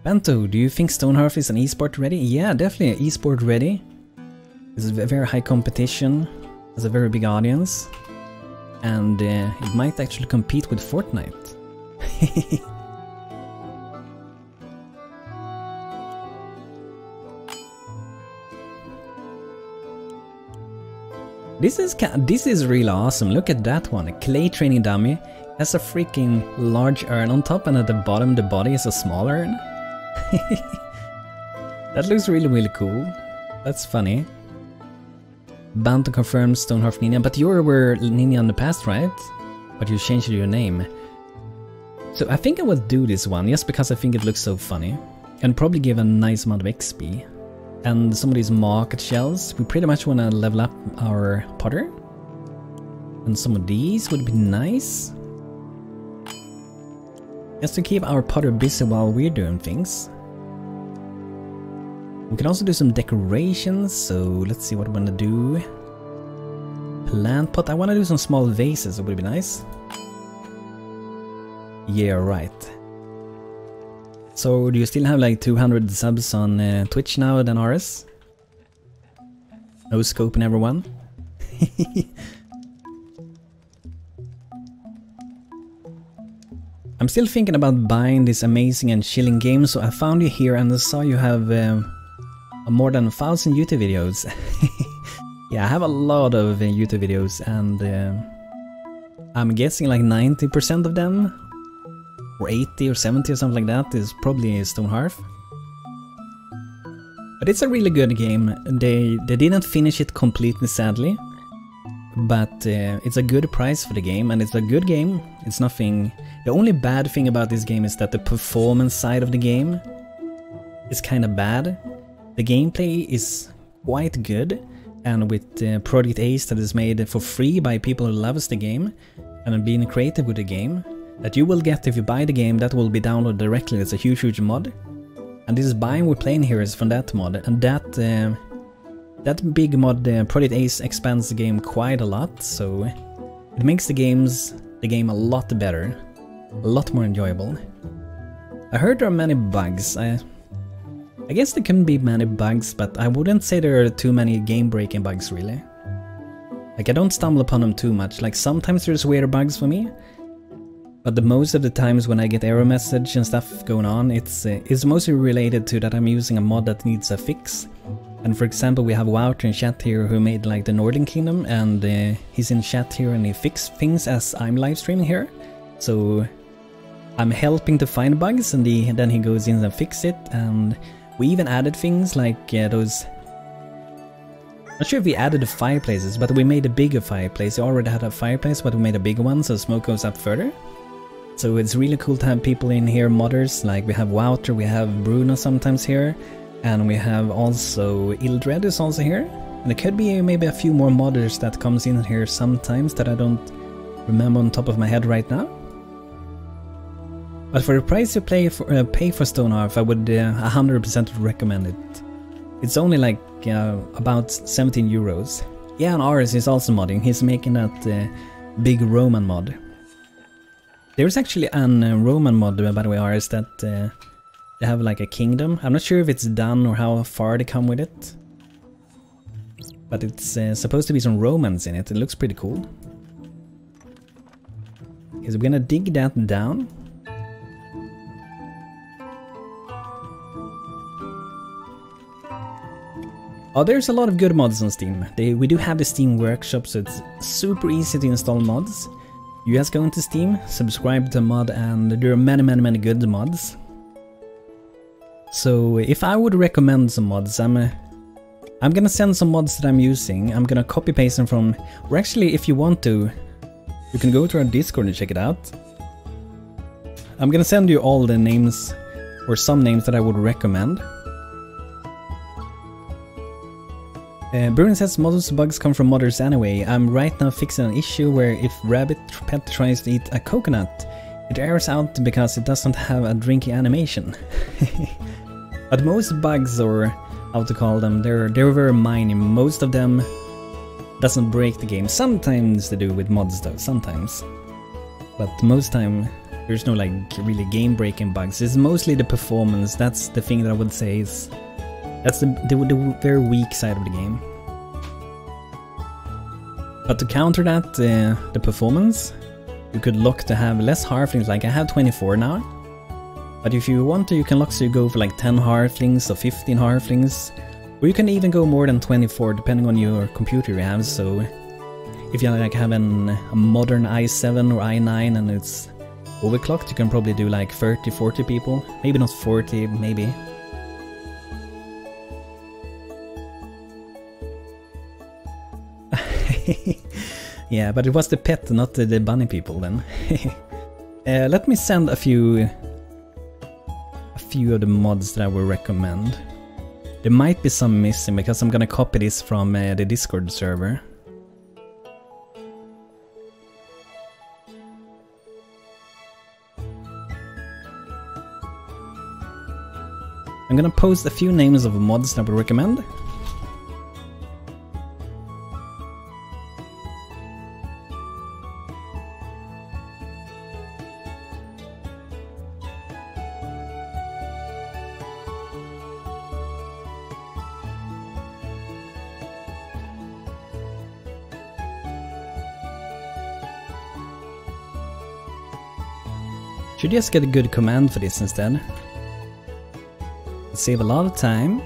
Banto, do you think Stonehearth is an esport ready? Yeah, definitely esport ready. It's a very high competition, has a very big audience, and it might actually compete with Fortnite. This is really awesome. Look at that one. A clay training dummy has a freaking large urn on top, and at the bottom the body is a small urn. That looks really cool. That's funny. Banto confirms Stonehearth Ninja, but you were Ninja in the past, right? But you changed your name. So I think I will do this one just because I think it looks so funny, and probably give a nice amount of XP. And some of these market shells, we pretty much want to level up our potter. And some of these would be nice. Just to keep our potter busy while we're doing things. We can also do some decorations, so let's see what we want to do. Plant pot, I want to do some small vases, it would be nice. Yeah, right. So, do you still have like 200 subs on Twitch now then, Arkas? No scoping everyone? I'm still thinking about buying this amazing and chilling game, so I found you here and I saw you have more than 1,000 YouTube videos. Yeah, I have a lot of YouTube videos, and I'm guessing like 90% of them, or 80 or 70 or something like that, is probably Stonehearth. But it's a really good game. They didn't finish it completely, sadly, but it's a good price for the game, and it's a good game. It's nothing. The only bad thing about this game is that the performance side of the game is kind of bad. The gameplay is quite good, and with Project Ace that is made for free by people who loves the game and being creative with the game, that you will get if you buy the game, that will be downloaded directly. It's a huge mod. And this biome we're playing here is from that mod, and that big mod, Project Ace, expands the game quite a lot, so it makes the game a lot better, a lot more enjoyable. I heard there are many bugs. I guess there can be many bugs, but I wouldn't say there are too many game-breaking bugs really. Like, I don't stumble upon them too much. Like, sometimes there's weird bugs for me, but the most of the times when I get error message and stuff going on, it's mostly related to that I'm using a mod that needs a fix. And for example, we have Wouter in chat here who made like the Nordling Kingdom, and he's in chat here and he fixed things as I'm live streaming here. So I'm helping to find bugs, and then he goes in and fix it. And we even added things like those... Not sure if we added the fireplaces, but we made a bigger fireplace. We already had a fireplace, but we made a bigger one so smoke goes up further. So it's really cool to have people in here, modders. Like we have Wouter, we have Bruno sometimes here. And we have also Ildred is also here. And there could be maybe a few more modders that comes in here sometimes that I don't remember on top of my head right now. But for the price you pay for StoneHearth, I would 100% recommend it. It's only like about 17 euros. Yeah, and Arkas is also modding. He's making that big Roman mod. There's actually a Roman mod, by the way, Arkas, that... They have like a kingdom. I'm not sure if it's done or how far they come with it. But it's supposed to be some Romans in it. It looks pretty cool. Okay, so we're gonna dig that down. Oh, there's a lot of good mods on Steam. We do have the Steam workshop, so it's super easy to install mods. You guys go into Steam, subscribe to the mod, and there are many good mods. So if I would recommend some mods, I'm gonna send some mods that I'm using. I'm gonna copy paste them from, or actually if you want to, you can go to our Discord and check it out. I'm gonna send you all the names, or some names that I would recommend. Bruin says modders bugs come from modders anyway. I'm right now fixing an issue where if Rabbit Pet tries to eat a coconut, it airs out because it doesn't have a drinking animation. But most bugs, or how to call them, they're very minor. Most of them doesn't break the game. Sometimes they do with mods though, sometimes. But most time there's no like really game breaking bugs. It's mostly the performance. That's the thing that I would say is that's the very weak side of the game. But to counter that, the performance, you could look to have less halflings. Like I have 24 now. But if you want to, you can look so you go for like 10 halflings or 15 halflings. Or you can even go more than 24 depending on your computer you have. So if you like have a modern i7 or i9 and it's overclocked, you can probably do like 30-40 people. Maybe not 40, maybe. Yeah, but it was the pet, not the bunny people then. Let me send a few of the mods that I will recommend. There might be some missing because I'm gonna copy this from the Discord server. I'm gonna post a few names of mods that I would recommend. Should just get a good command for this instead. Save a lot of time.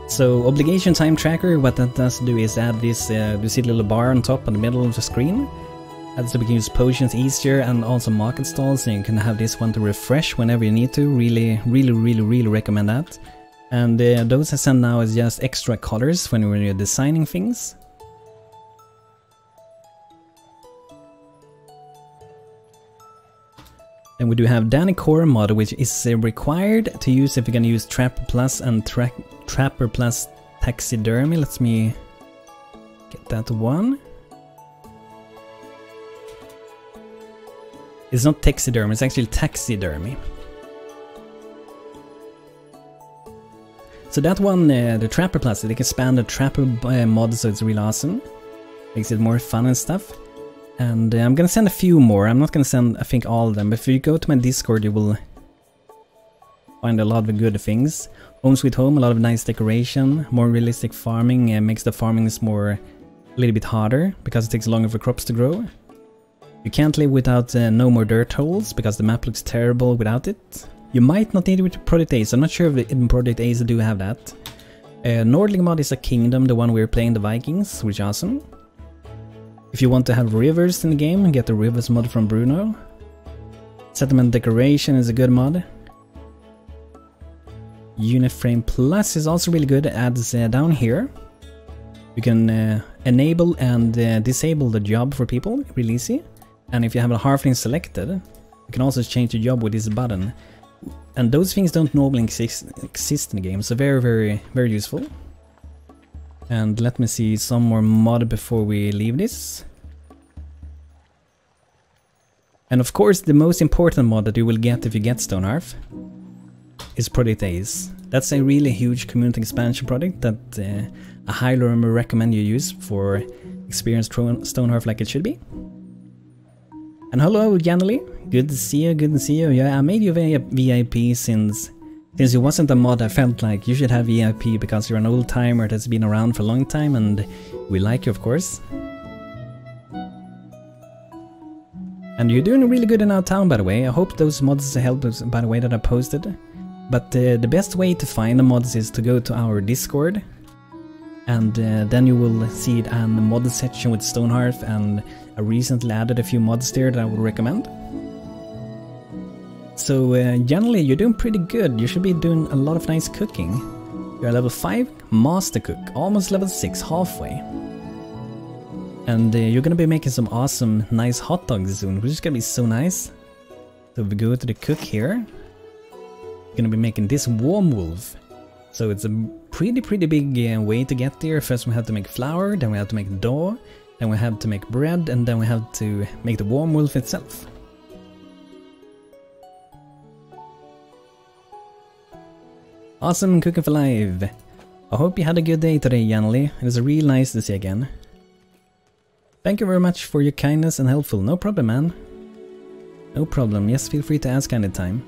So obligation time tracker, what that does do is add this, you see the little bar on top in the middle of the screen. So we can use potions easier and also market stalls, and you can have this one to refresh whenever you need to. Really recommend that. And those I send now is just extra colors when you're designing things. Then we do have Danny Core mod, which is required to use if you're gonna use Trapper Plus and Trapper Plus Taxidermy. Let me get that one. It's not taxidermy, it's actually taxidermy. So that one, the Trapper Plus, they can expand the Trapper mod, so it's really awesome. Makes it more fun and stuff. And I'm gonna send a few more. I'm not gonna send, I think, all of them. But if you go to my Discord, you will find a lot of good things. Home Sweet Home, a lot of nice decoration, more realistic farming, makes the farming more a little bit harder because it takes longer for crops to grow. You can't live without no more dirt holes because the map looks terrible without it. You might not need it with Project Ace. I'm not sure if in Project Ace do have that. Nordling mod is a kingdom, the one we're playing, the Vikings, which is awesome. If you want to have rivers in the game, get the rivers mod from Bruno. Settlement Decoration is a good mod. Uniframe Plus is also really good. It adds down here. You can enable and disable the job for people, really easy. And if you have a halfling selected, you can also change the job with this button. And those things don't normally exist in the game, so very useful. And let me see some more mod before we leave this. And of course, the most important mod that you will get if you get StoneHearth is Project Ace. That's a really huge community expansion project that I highly recommend you use for experienced StoneHearth like it should be. And hello, Janely. Good to see you, good to see you. Yeah, I made you VIP since you wasn't a mod. I felt like you should have VIP because you're an old timer that's been around for a long time and we like you, of course. And you're doing really good in our town, by the way. I hope those mods help us, by the way, that I posted. But the best way to find the mods is to go to our Discord. And then you will see it on the mod section with StoneHearth, and I recently added a few mods there that I would recommend. So generally you're doing pretty good. You should be doing a lot of nice cooking. You're level 5 Master Cook, almost level 6, halfway. And you're gonna be making some awesome, nice hot dogs soon, which is gonna be so nice. So we go to the cook here. You're gonna be making this warm wolf. So it's a pretty big way to get there. First we have to make flour, then we have to make dough, then we have to make bread, and then we have to make the warm wolf itself. Awesome cooking for life. I hope you had a good day today, Janely. It was really nice to see you again. Thank you very much for your kindness and helpful. No problem, man. No problem. Yes, feel free to ask anytime.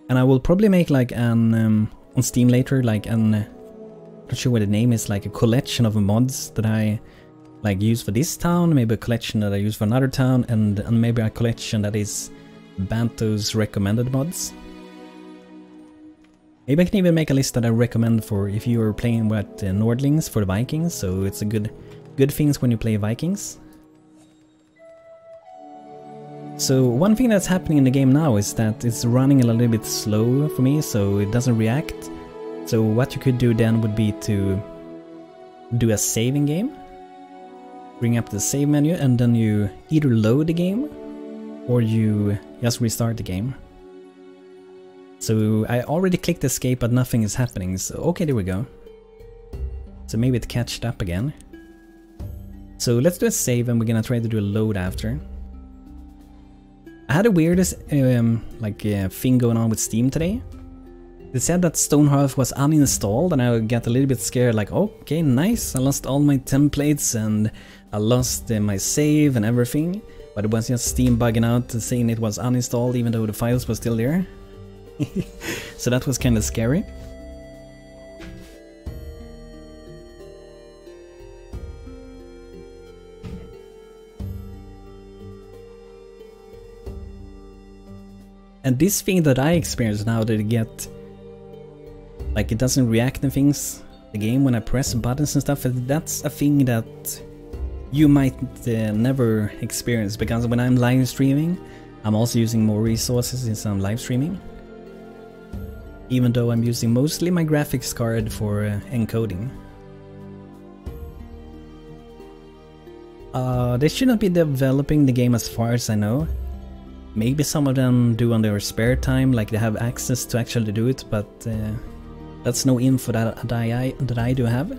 And I will probably make like an on Steam later, like an not sure what the name is, like a collection of mods that I like use for this town, maybe a collection that I use for another town, and maybe a collection that is Banto's recommended mods. Maybe I can even make a list that I recommend for if you are playing with Nordlings for the Vikings, so it's a good things when you play Vikings. So one thing that's happening in the game now is that it's running a little bit slow for me, so it doesn't react. So what you could do then would be to do a saving game. Bring up the save menu and then you either load the game or you just restart the game. So I already clicked escape but nothing is happening, so okay, there we go. So maybe it catched up again. So let's do a save and we're gonna try to do a load after. I had the weirdest thing going on with Steam today. They said that StoneHearth was uninstalled and I got a little bit scared, like okay, nice, I lost all my templates and I lost my save and everything. But it was just Steam bugging out saying it was uninstalled even though the files were still there. So that was kind of scary. And this thing that I experience now, that it get like it doesn't react to things, the game, when I press buttons and stuff, that's a thing that you might never experience, because when I'm live streaming I'm also using more resources since I'm live streaming. Even though I'm using mostly my graphics card for encoding. They should not be developing the game as far as I know. Maybe some of them do on their spare time, like they have access to actually do it, but that's no info that I do have.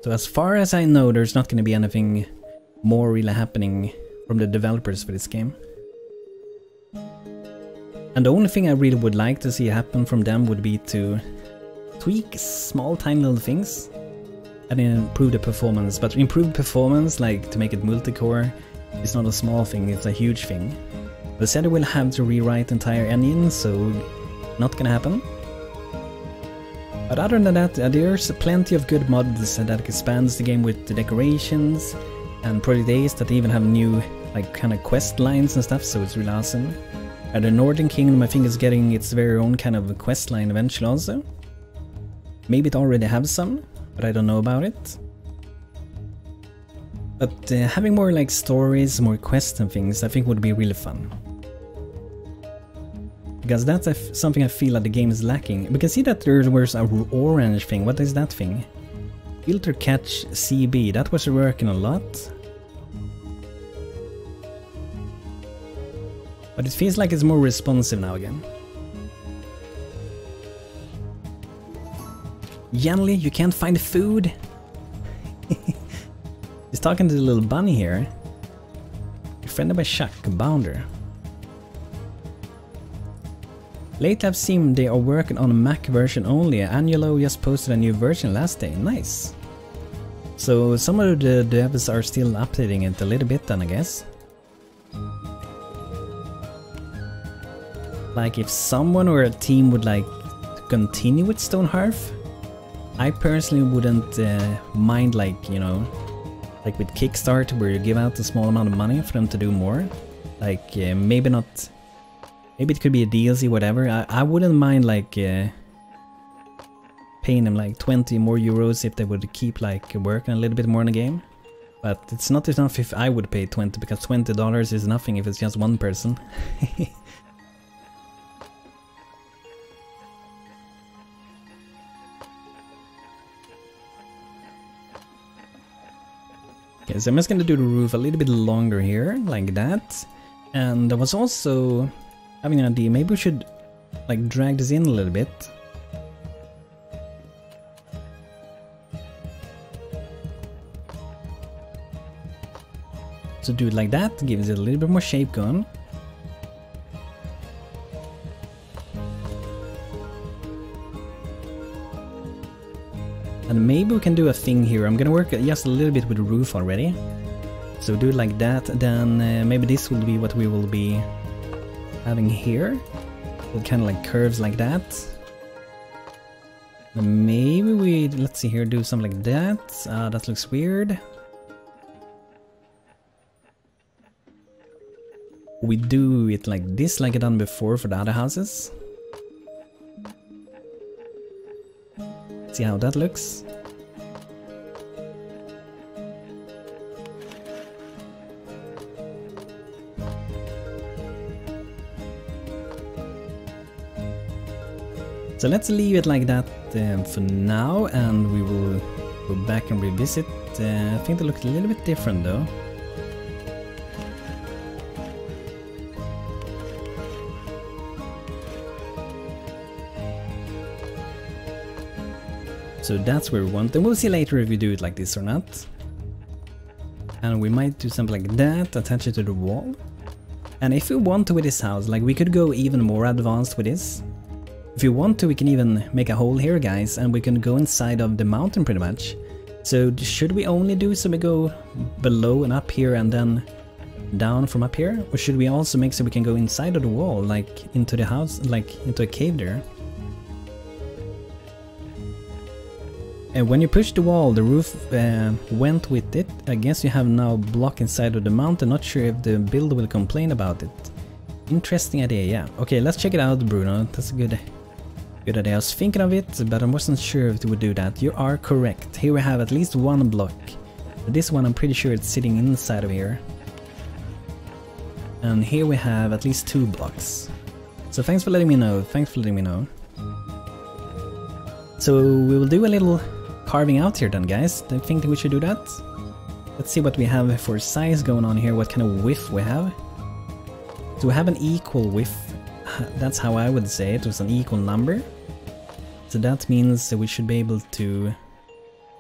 So as far as I know, there's not going to be anything more really happening from the developers for this game. And the only thing I really would like to see happen from them would be to tweak small tiny little things and improve the performance. But improved performance, like to make it multi-core, is not a small thing, it's a huge thing. They said they will have to rewrite the entire engine, so not gonna happen. But other than that, there's plenty of good mods that expands the game with the decorations and project days that even have new like kind of quest lines and stuff, so it's really awesome. And the Nordling Kingdom I think is getting its very own kind of quest line eventually also. Maybe it already has some, but I don't know about it. But having more like stories, more quests and things I think would be really fun. Because that's something I feel that the game is lacking. We can see that there was an orange thing. What is that thing? Filter catch CB, that was working a lot. But it feels like it's more responsive now again. Yanli, you can't find food? He's talking to the little bunny here. Befriended by Chuck, Bounder. Lately I've seen they are working on a Mac version only. Angelo just posted a new version last day. Nice. So some of the devs are still updating it a little bit then, I guess. Like if someone or a team would like to continue with StoneHearth, I personally wouldn't mind, like, you know, like with Kickstarter where you give out a small amount of money for them to do more. Like maybe not, maybe it could be a DLC, whatever. I wouldn't mind like paying them like 20 more euros if they would keep like working a little bit more in the game. But it's not enough if I would pay 20, because $20 is nothing if it's just one person. Okay, so I'm just gonna do the roof a little bit longer here, like that. And I was also having an idea, maybe we should like drag this in a little bit. So do it like that, gives it a little bit more shape going. And maybe we can do a thing here. I'm gonna work just a little bit with the roof already. So do it like that, then maybe this will be what we will be having here. With kind of like curves like that. And maybe we, let's see here, do something like that. That looks weird. We do it like this, like I done before for the other houses. See how that looks. So let's leave it like that for now, and we will go back and revisit. I think they look a little bit different though. So that's where we want, and we'll see later if we do it like this or not. And we might do something like that, attach it to the wall. And if we want to with this house, like we could go even more advanced with this. If you want to, we can even make a hole here, guys, and we can go inside of the mountain pretty much. So should we only do so we go below and up here and then down from up here? Or should we also make so we can go inside of the wall, like into the house, like into a cave there? And when you push the wall, the roof went with it. I guess you have now block inside of the mountain. Not sure if the builder will complain about it. Interesting idea, yeah. Okay, let's check it out, Bruno. That's a good idea. I was thinking of it, but I wasn't sure if it would do that. You are correct. Here we have at least one block. This one, I'm pretty sure it's sitting inside of here. And here we have at least 2 blocks. So thanks for letting me know. So we will do a little carving out here then, guys. I think we should do that. Let's see what we have for size going on here, what kind of width we have. So we have an equal width. That's how I would say it. It was an equal number. So that means that we should be able to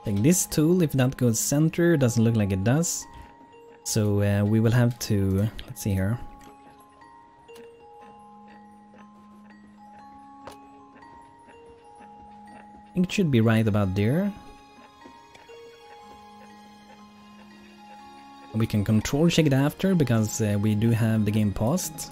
take this tool. If that goes center, doesn't look like it does. So we will have to, let's see here. I think it should be right about there. We can control check it after because we do have the game paused.